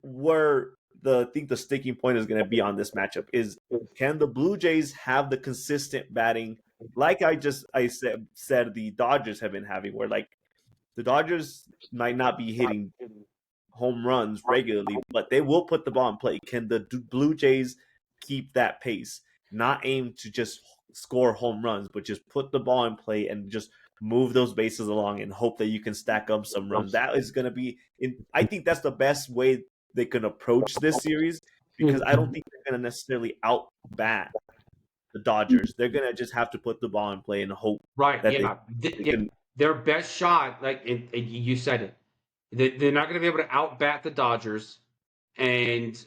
where I think the sticking point is going to be on this matchup is, can the Blue Jays have the consistent batting like I said the Dodgers have been having, where like the Dodgers might not be hitting home runs regularly, but they will put the ball in play. Can the Blue Jays keep that pace? Not aim to just score home runs, but just put the ball in play and just move those bases along and hope that you can stack up some runs. That is going to be, I think that's the best way they can approach this series, because I don't think they're going to necessarily out bat the Dodgers. They're going to just have to put the ball in play and hope that they can. Their best shot, like you said it, they're not going to be able to out bat the Dodgers, and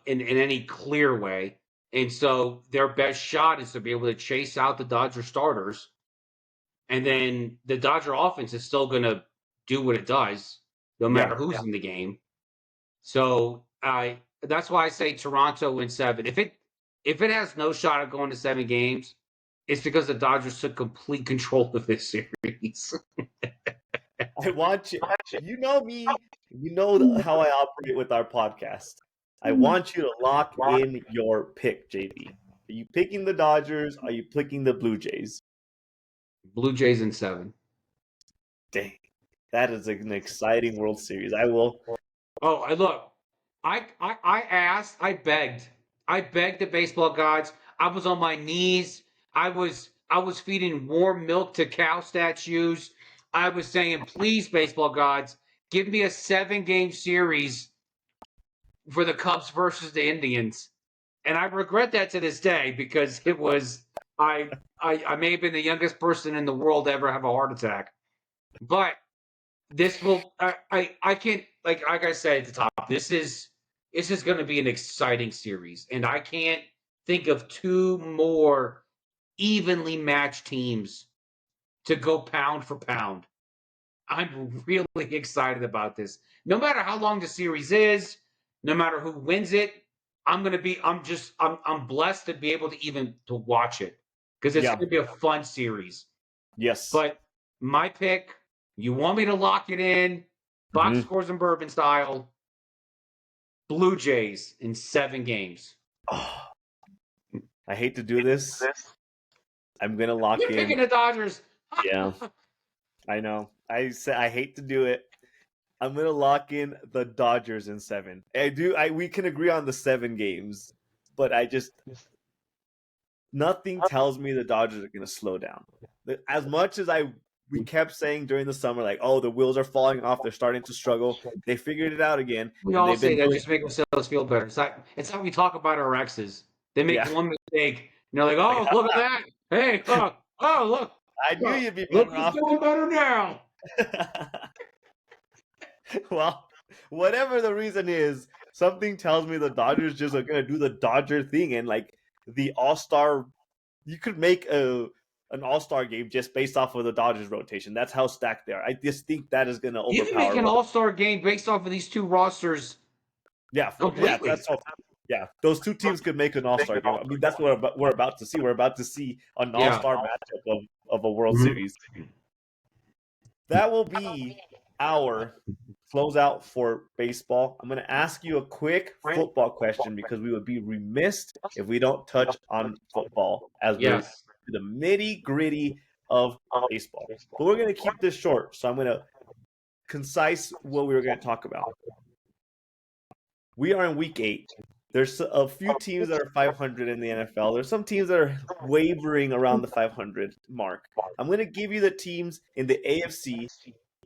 in any clear way. And so their best shot is to be able to chase out the Dodger starters. And then the Dodger offense is still going to do what it does, no matter who's in the game. So that's why I say Toronto in 7. If it has no shot of going to 7 games, it's because the Dodgers took complete control of this series. I want you. You know me. You know how I operate with our podcast. I want you to lock in your pick, JB. Are you picking the Dodgers? Are you picking the Blue Jays? Blue Jays in 7. Dang, that is an exciting World Series. I will. Oh, I asked, I begged the baseball gods. I was on my knees. I was feeding warm milk to cow statues. I was saying, please, baseball gods, give me a 7-game series for the Cubs versus the Indians. And I regret that to this day, because it was I may have been the youngest person in the world to ever have a heart attack. But this will I can't, like I said at the top, this is going to be an exciting series, and I can't think of 2 more evenly matched teams to go pound for pound. I'm really excited about this. No matter how long the series is, no matter who wins it, I'm blessed to be able to even to watch it, because it's going to be a fun series. Yes. But my pick, you want me to lock it in, box scores and bourbon style, Blue Jays in 7 games. Oh, I hate to do this. I'm going to lock You're in. picking the Dodgers. Yeah, I know. I hate to do it. I'm going to lock in the Dodgers in 7. We can agree on the 7 games, but nothing tells me the Dodgers are going to slow down. As much as we kept saying during the summer, like, oh, the wheels are falling off, they're starting to struggle. They figured it out again. We all say that just make ourselves feel better. It's how we talk about our exes. They make one mistake, and they're like, oh, look at that. Hey, oh, look. I knew you'd be better off. Look, doing better now. Well, whatever the reason is, something tells me the Dodgers just are going to do the Dodger thing, and like the All-Star, you could make an All-Star game just based off of the Dodgers rotation. That's how stacked they are. I just think that is going to overpower. You can make an All-Star game based off of these 2 rosters. Yeah, that's all. Yeah, those 2 teams could make an All-Star game. I mean, that's what we're about to see. We're about to see an All-Star matchup of a World Series. That will be our closeout for baseball. I'm going to ask you a quick football question, because we would be remiss if we don't touch on football as we're the nitty-gritty of baseball. But we're going to keep this short, so I'm going to concise what we were going to talk about. We are in week 8. There's a few teams that are 500 in the NFL. There's some teams that are wavering around the 500 mark. I'm going to give you the teams in the AFC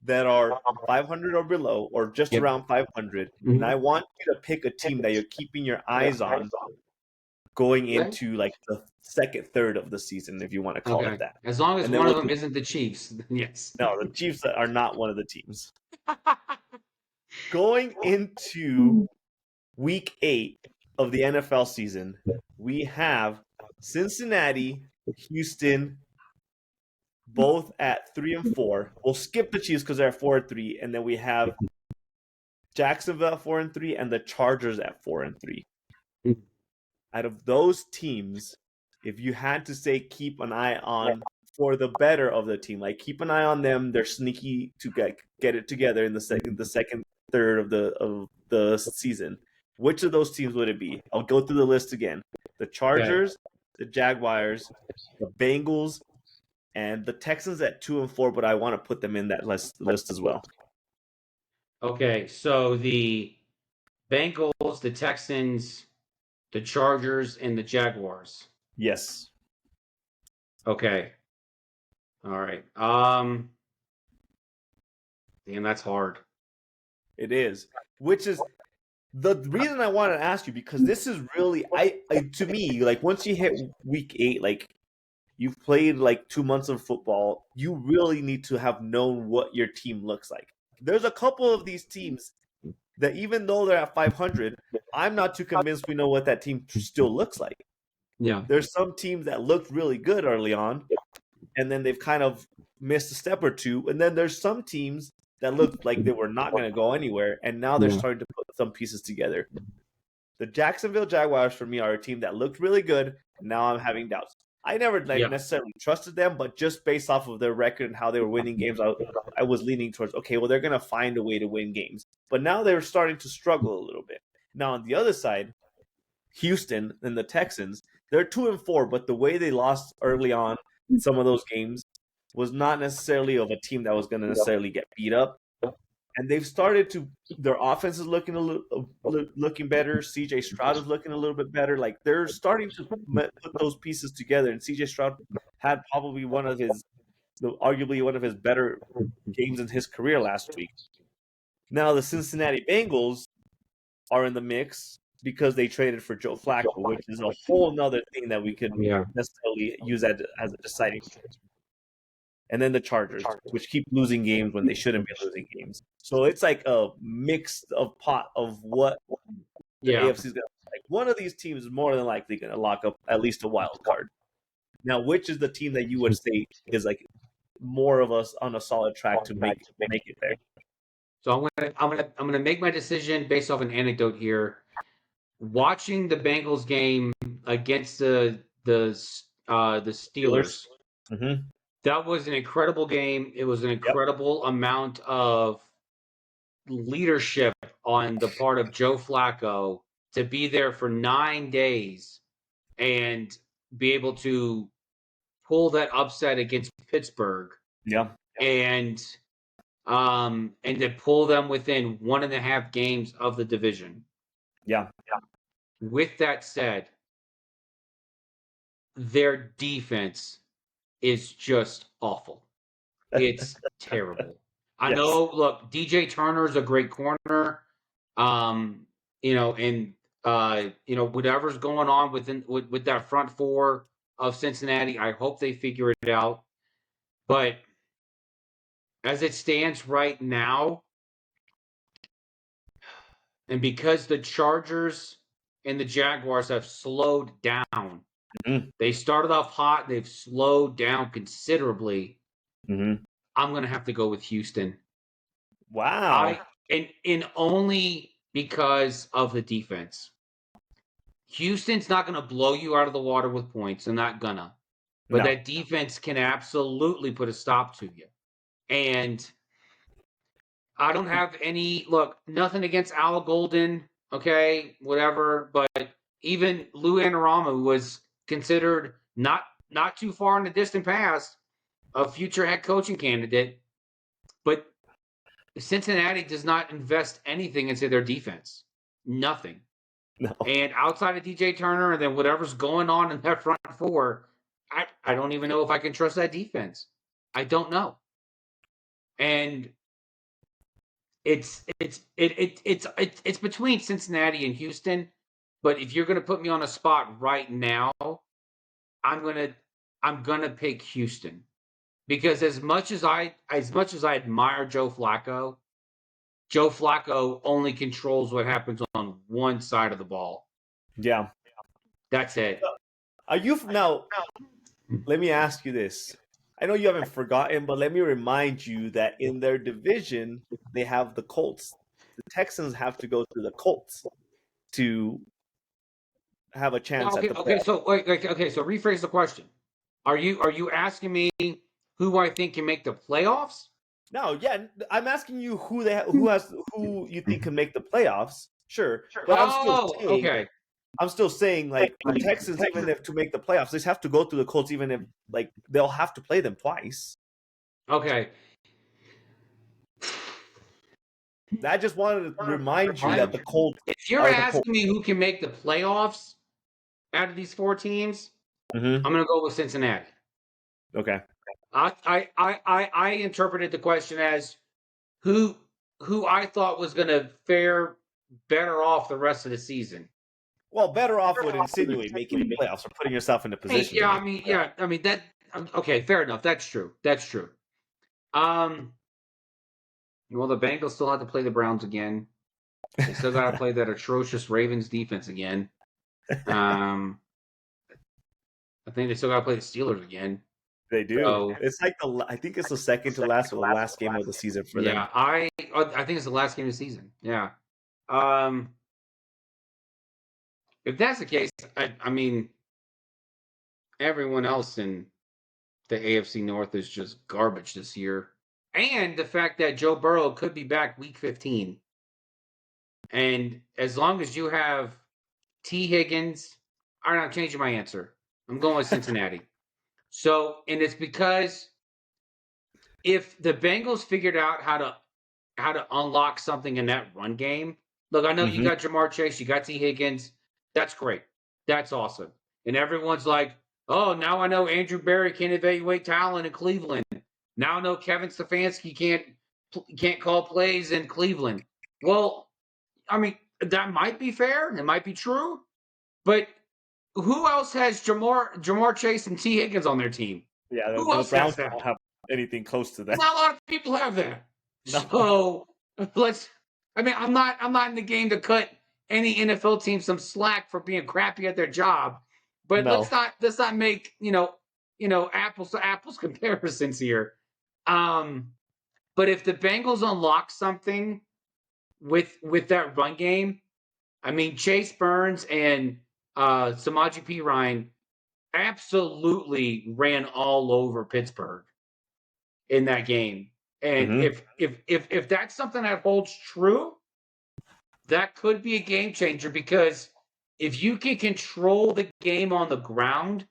that are 500 or below, or just around 500. And I want you to pick a team that you're keeping your eyes on going Okay. into like the second third of the season, if you want to call Okay. it that. As long as And then one of we'll them do- isn't the Chiefs, then yes. No, the Chiefs are not one of the teams. Going into week 8 of the NFL season, we have Cincinnati, Houston, both at 3-4. We'll skip the Chiefs because they're at 4-3, and then we have Jacksonville at 4-3 and the Chargers at 4-3. Mm. Out of those teams, if you had to say keep an eye on for the better of the team, like keep an eye on them, they're sneaky to get it together in the second third of the season. Which of those teams would it be? I'll go through the list again. The Chargers, the Jaguars, the Bengals, and the Texans at 2-4, but I want to put them in that list as well. Okay, so the Bengals, the Texans, the Chargers, and the Jaguars. Yes. Okay. All right. Damn, that's hard. It is. Which is the reason I wanted to ask you, because this is really I to me, like once you hit week 8, like you've played like 2 months of football, you really need to have known what your team looks like. There's a couple of these teams that even though they're at 500, I'm not too convinced we know what that team still looks like. Yeah. There's some teams that looked really good early on, and then they've kind of missed a step or two. And then there's some teams that looked like they were not going to go anywhere, and now they're starting to put some pieces together. The Jacksonville Jaguars, for me, are a team that looked really good. Now I'm having doubts. I never necessarily trusted them, but just based off of their record and how they were winning games, I was leaning towards, okay, well, they're going to find a way to win games. But now they're starting to struggle a little bit. Now, on the other side, Houston and the Texans, they're 2-4, but the way they lost early on in some of those games was not necessarily of a team that was going to necessarily get beat up. And they've started to, their offense is looking looking better. CJ Stroud is looking a little bit better. Like they're starting to put those pieces together. And CJ Stroud had probably arguably one of his better games in his career last week. Now the Cincinnati Bengals are in the mix because they traded for Joe Flacco, which is a whole nother thing that we could necessarily use as a deciding factor. And then the Chargers, which keep losing games when they shouldn't be losing games. So it's like a mix of pot of what the AFC is going to like. One of these teams is more than likely going to lock up at least a wild card. Now, which is the team that you would say is like more of us on a solid track to make it there? So I'm gonna make my decision based off an anecdote here. Watching the Bengals game against the Steelers. Mm-hmm. That was an incredible game. It was an incredible amount of leadership on the part of Joe Flacco to be there for 9 days and be able to pull that upset against Pittsburgh. Yeah. And to pull them within 1.5 games of the division. Yeah. With that said, their defense is just awful. It's terrible. I know, look, DJ Turner is a great corner. Whatever's going on with that front four of Cincinnati, I hope they figure it out. But as it stands right now, and because the Chargers and the Jaguars have slowed down, they started off hot, they've slowed down considerably. I'm going to have to go with Houston. Wow. And only because of the defense. Houston's not going to blow you out of the water with points. They're not going to. But that defense can absolutely put a stop to you. And I don't have nothing against Al Golden, okay, whatever. But even Lou Anarumo was considered not too far in the distant past a future head coaching candidate. But Cincinnati does not invest anything into their defense. Nothing. No. And outside of DJ Turner and then whatever's going on in that front four, I don't even know if I can trust that defense. I don't know. And it's between Cincinnati and Houston. But if you're gonna put me on a spot right now, I'm gonna pick Houston because as much as I admire Joe Flacco only controls what happens on one side of the ball. Yeah. That's it. Are you now? Let me ask you this. I know you haven't forgotten, but let me remind you that in their division, they have the Colts. The Texans have to go through the Colts to have a chance at Okay, the okay. playoffs. So okay. So rephrase the question. Are you asking me who I think can make the playoffs? No, yeah, I'm asking you who you think can make the playoffs. Sure, but Oh, okay. I'm still saying like the Texans, even if to make the playoffs, they have to go through the Colts, even if like they'll have to play them twice. Okay. I just wanted to remind you that the Colts If you're are the Colts. asking me who can make the playoffs out of these four teams, Mm-hmm. I'm gonna go with Cincinnati. Okay. I interpreted the question as who I thought was gonna fare better off the rest of the season. Well, better off would insinuate making the playoffs or putting yourself in a position. Yeah, I mean that. Okay, fair enough. That's true. That's true. Well, the Bengals still have to play the Browns again. They still got to play that atrocious Ravens defense again. I think they still got to play the Steelers again. They do. So, It's like I think it's the second to last or the last game of the season for them. yeah, I think it's the last game of the season. Yeah. If that's the case, I mean, everyone else in the AFC North is just garbage this year. And the fact that Joe Burrow could be back week 15. And as long as you have T. Higgins, all right, I'm changing my answer. I'm going with Cincinnati. So, and it's because if the Bengals figured out how to unlock something in that run game, look, I know you got Jamar Chase, you got T. Higgins. That's great. That's awesome. And everyone's like, oh, now I know Andrew Berry can't evaluate talent in Cleveland. Now I know Kevin Stefanski can't call plays in Cleveland. Well, I mean, that might be fair. It might be true. But who else has Jamar Chase and T. Higgins on their team? Yeah, Who the else Browns has that? don't have anything close to that. Not a lot of people have that. No. So I'm not in the game to cut any NFL team some slack for being crappy at their job. But No. let's not make apples to apples comparisons here. But if the Bengals unlock something with that run game, I mean Chase Burns and Samaje Perine absolutely ran all over Pittsburgh in that game. And if that's something that holds true, that could be a game changer because if you can control the game on the ground,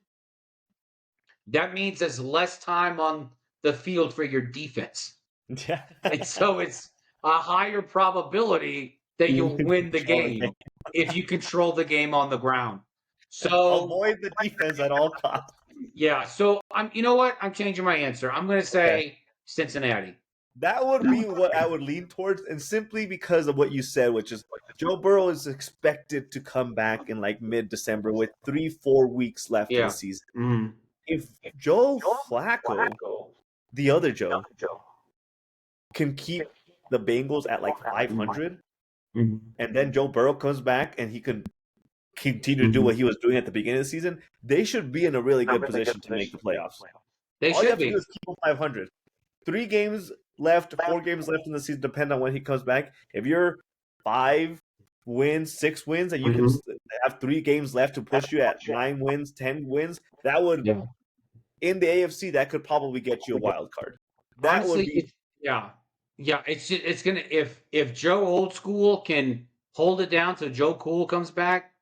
that means there's less time on the field for your defense. Yeah. And so it's a higher probability that you'll win the game if you control the game on the ground. So avoid the defense at all costs. yeah, so you know what? I'm changing my answer. I'm going to say Cincinnati. That would be what I would lean towards, and simply because of what you said, which is Joe Burrow is expected to come back in like mid-December with 3-4 weeks left in the season. Mm-hmm. If Joe Flacco, the other Joe, can keep the Bengals at like 500, and then Joe Burrow comes back and he can continue to do what he was doing at the beginning of the season, they should be in a really good position to make the playoffs. They All you should have to be. do is keep them 500. 3 games left, 4 games left in the season, depending on when he comes back. If you're 5 wins, 6 wins, and you can have 3 games left to push you at 9 wins, 10 wins, that would, in the AFC, that could probably get you a wild card. That Honestly, would be, it's gonna if Joe Old School can hold it down till Joe Cool comes back,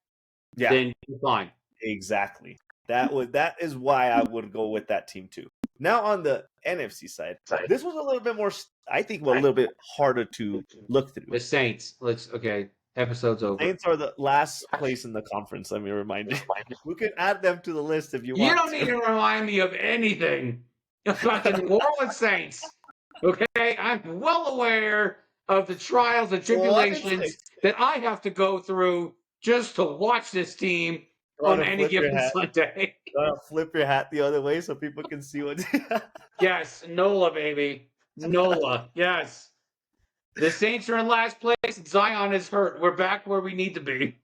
then you're fine. Exactly. That is why I would go with that team too. Now on the NFC side, this was a little bit more, I think, a little bit harder to look through. The Saints. Episode's over. Saints are the last place in the conference. Let me remind you. We can add them to the list if you want. You don't need to remind me of anything about the New Orleans Saints. Okay, I'm well aware of the trials and tribulations that I have to go through just to watch this team You wanna on any flip your given hat? Sunday. Flip your hat the other way so people can see what. Yes, NOLA, baby. NOLA, yes. The Saints are in last place. Zion is hurt. We're back where we need to be.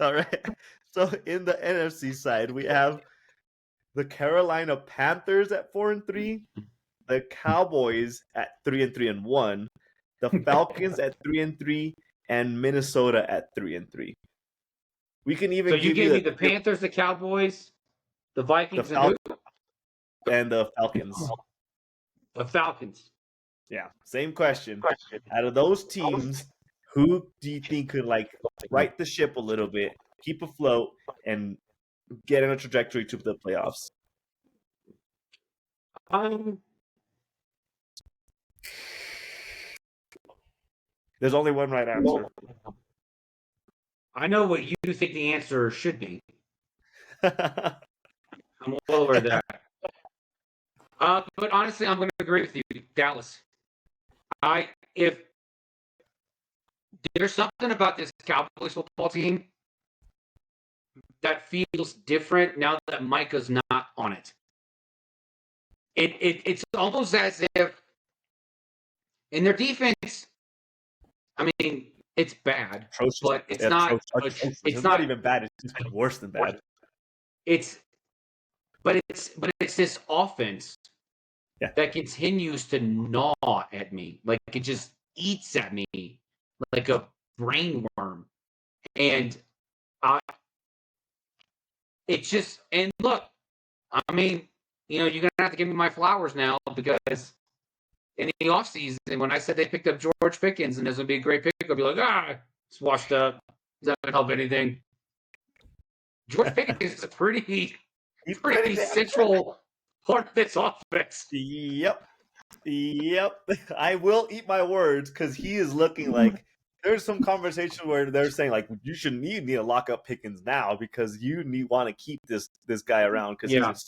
All right. So in the NFC side, we have the Carolina Panthers at 4-3, the Cowboys at 3-3-1, the Falcons at 3-3, and Minnesota at 3-3. We can even So you give gave you me the Panthers, the Cowboys, the Vikings, and who? and the Falcons. The Falcons. Yeah, same question. Out of those teams, who do you think could like right the ship a little bit, keep afloat, and get on a trajectory to the playoffs? There's only one right answer. I know what you think the answer should be. I'm well aware of that. But honestly, I'm going to agree with you, Dallas. If there's something about this Cowboys football team that feels different now that Micah's not on it. It's almost as if in their defense, I mean, it's bad, Atrocious. but it's Yeah, not. atrocious. It's not even bad. It's just worse than bad. It's this offense that continues to gnaw at me, like it just eats at me like a brain worm, and it's just. And look, I mean, you're gonna have to give me my flowers now because in the offseason, when I said they picked up George Pickens and this would be a great pick, I'd be like, it's washed up. Does that help anything? George Pickens is a pretty central part of this offense. Yep. I will eat my words because he is looking like there's some conversation where they're saying like you need to lock up Pickens now because you want to keep this guy around because he's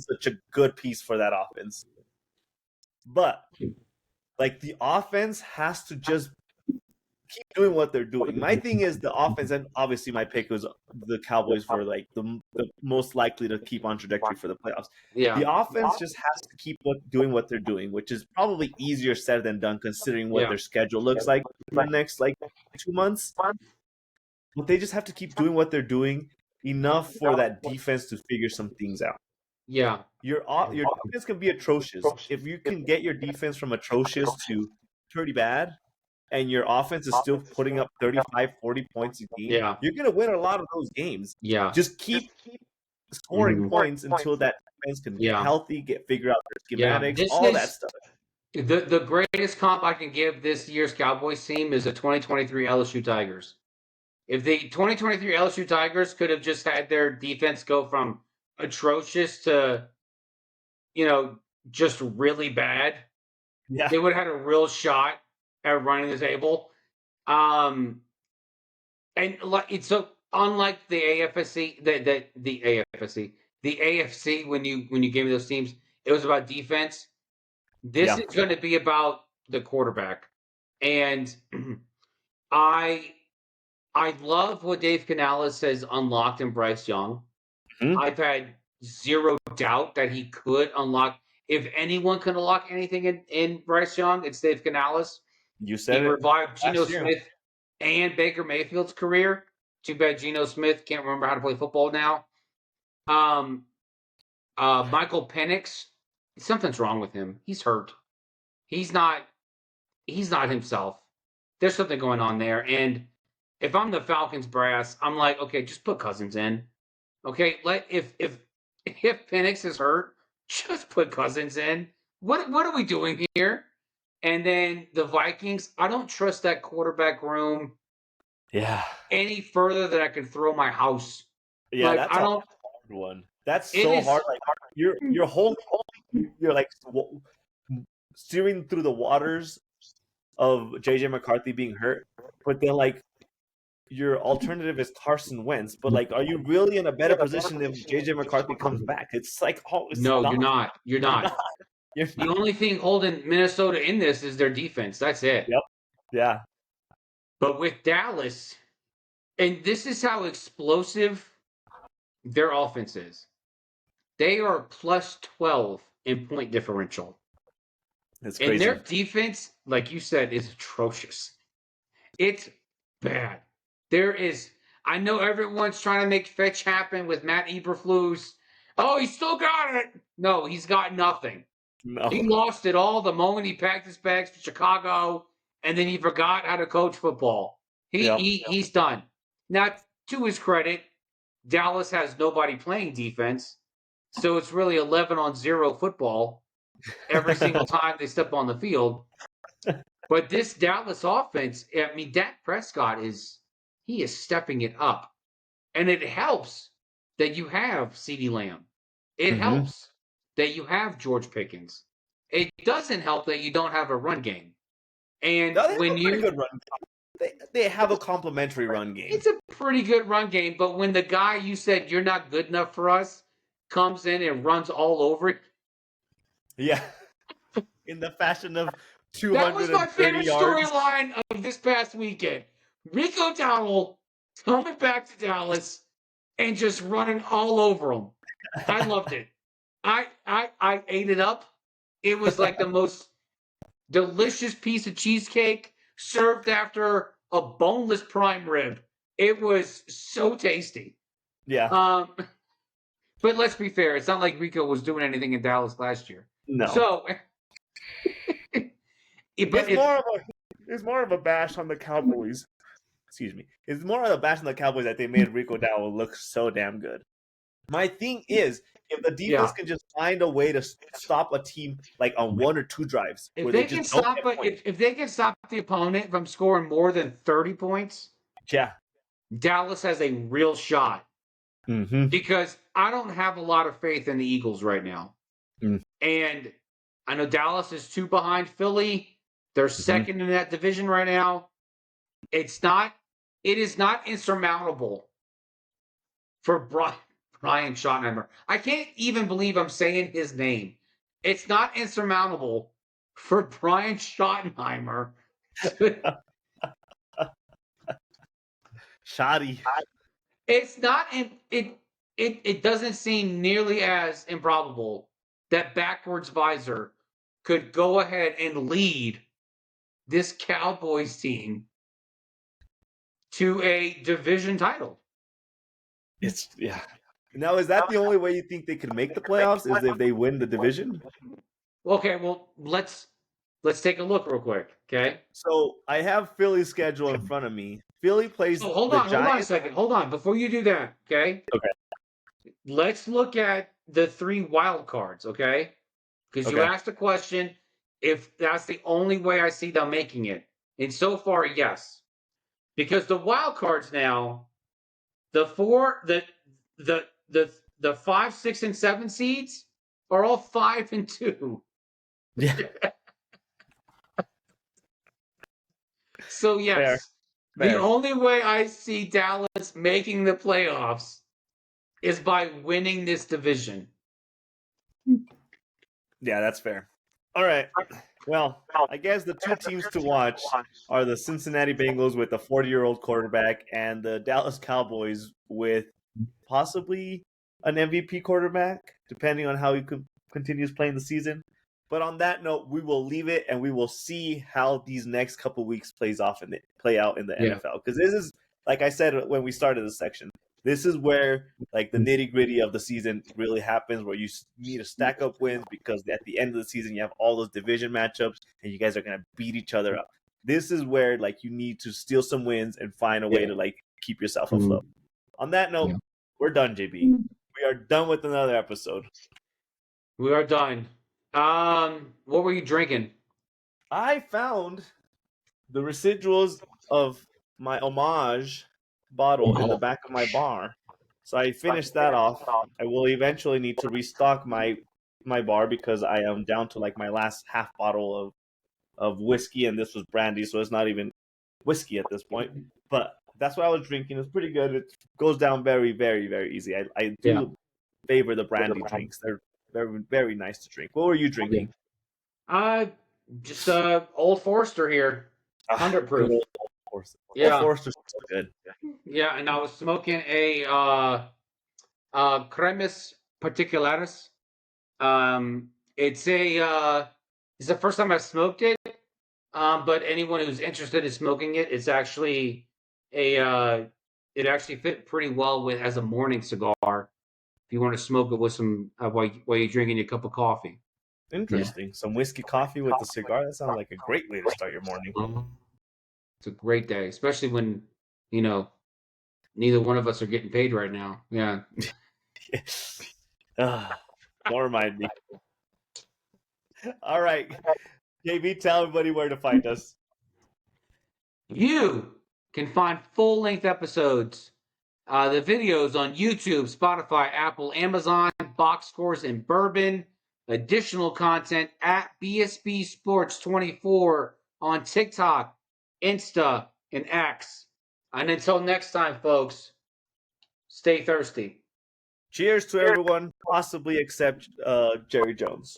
such a good piece for that offense. But like the offense has to just keep doing what they're doing. My thing is the offense, and obviously my pick was the Cowboys for like the most likely to keep on trajectory for the playoffs. Yeah. The offense just has to keep doing what they're doing, which is probably easier said than done considering what their schedule looks like in the next 2 months. But they just have to keep doing what they're doing enough for that defense to figure some things out. Yeah. Your defense can be atrocious. If you can get your defense from atrocious to pretty bad, and your offense is still putting up 35, 40 points a game, you're going to win a lot of those games. Yeah. Just keep scoring points until that defense can get healthy, figure out their schematics, all that stuff. The greatest comp I can give this year's Cowboys team is the 2023 LSU Tigers. If the 2023 LSU Tigers could have just had their defense go from atrocious to, just really bad, they would have had a real shot at running the table. And so unlike the AFC, the AFC, when you gave me those teams, it was about defense. This is going to be about the quarterback. And I love what Dave Canales has unlocked in Bryce Young. Mm-hmm. I've had zero doubt that he could unlock. If anyone can unlock anything in Bryce Young, it's Dave Canales. You said he revived Geno Smith and Baker Mayfield's career. Too bad Geno Smith can't remember how to play football now. Michael Penix, something's wrong with him. He's hurt. He's not himself. There's something going on there. And if I'm the Falcons brass, I'm like, okay, just put Cousins in. Okay, if Penix is hurt, just put Cousins in. What are we doing here? And then the Vikings, I don't trust that quarterback room any further than I can throw my house. Yeah, that's a hard one. That's so hard. Like you're like steering through the waters of JJ McCarthy being hurt, but then like your alternative is Carson Wentz. But like, are you really in a better position if JJ McCarthy comes back? It's like, you're not. The only thing holding Minnesota in this is their defense. That's it. Yep. Yeah. But with Dallas, and this is how explosive their offense is. They are plus 12 in point differential. It's And crazy. their defense, like you said, is atrocious. It's bad. I know everyone's trying to make fetch happen with Matt Eberflus. Oh, he still got it. No, he's got nothing. No. He lost it all the moment he packed his bags for Chicago, and then he forgot how to coach football. He's done. Now, to his credit, Dallas has nobody playing defense, so it's really 11-on-0 football every single time they step on the field. But this Dallas offense, I mean, Dak Prescott is stepping it up. And it helps that you have CeeDee Lamb. It helps that you have George Pickens. It doesn't help that you don't have a run game. And No, they have when a pretty good run game. They have a complimentary run game. It's a pretty good run game, but when the guy you said you're not good enough for us comes in and runs all over it. Yeah. In the fashion of 230 That was my favorite yards. storyline of this past weekend. Rico Dowdle coming back to Dallas and just running all over them. I loved it. I ate it up. It was like the most delicious piece of cheesecake served after a boneless prime rib. It was so tasty. Yeah. But let's be fair. It's not like Rico was doing anything in Dallas last year. No. So, It's more of a bash on the Cowboys. Excuse me. It's more of a bash on the Cowboys that they made Rico Dowdle look so damn good. My thing is, if the defense can just find a way to stop a team like on 1 or 2 drives, if they can stop the opponent from scoring more than 30 points, Dallas has a real shot. Because I don't have a lot of faith in the Eagles right now. And I know Dallas is 2 behind Philly. They're second in that division right now. It is not insurmountable for Brian Schottenheimer. I can't even believe I'm saying his name. It's not insurmountable for Brian Schottenheimer. Shoddy. It's not. It doesn't seem nearly as improbable that backwards visor could go ahead and lead this Cowboys team to a division title. Now, is that the only way you think they could make the playoffs? Is if they win the division? Okay, well let's take a look real quick. Okay. So I have Philly's schedule in front of me. Philly plays. Hold on a second. Hold on before you do that. Okay. Let's look at the 3 wild cards. Okay. Because you asked a question. If that's the only way I see them making it, and so far, yes. Because the wild cards now, the 5, 6, and 7 seeds are all 5 and 2. Yeah. So yes, Fair. the only way I see Dallas making the playoffs is by winning this division. Yeah, that's fair. All right. Well, I guess the 2 teams to watch are the Cincinnati Bengals with the 40-year-old quarterback and the Dallas Cowboys with possibly an MVP quarterback, depending on how he continues playing the season. But on that note, we will leave it and we will see how these next couple weeks play out in the NFL. Because this is, like I said when we started this section, this is where like the nitty-gritty of the season really happens, where you need to stack up wins because at the end of the season you have all those division matchups and you guys are going to beat each other up. This is where like you need to steal some wins and find a way to like keep yourself afloat. On that note, we're done, JB. We are done with another episode. We are done. What were you drinking? I found the residuals of my homage bottle in the back of my bar. So I finished that off. I will eventually need to restock my bar because I am down to like my last half bottle of whiskey, and this was brandy, so it's not even whiskey at this point. But that's what I was drinking. It's pretty good. It goes down very, very, very easy. I do favor the brandy drinks. They're very, very nice to drink. What were you drinking? Just Old Forester here, 100 proof. Yeah. Forrester's so good. Yeah, and I was smoking a Cremis Particularis. It's it's the first time I've smoked it. But anyone who's interested in smoking it, it's actually it actually fit pretty well with as a morning cigar. If you want to smoke it with some while you're drinking your cup of coffee. Interesting. Some whiskey coffee with a cigar. That sounds like a great way to start your morning. It's a great day, especially when neither one of us are getting paid right now. Yeah. Don't remind me. All right. JB, tell everybody where to find us. You can find full-length episodes, the videos on YouTube, Spotify, Apple, Amazon, Box Scores, and Bourbon. Additional content at BSB Sports 24 on TikTok, Insta, and X. And until next time, folks, stay thirsty. Cheers to everyone, possibly except Jerry Jones.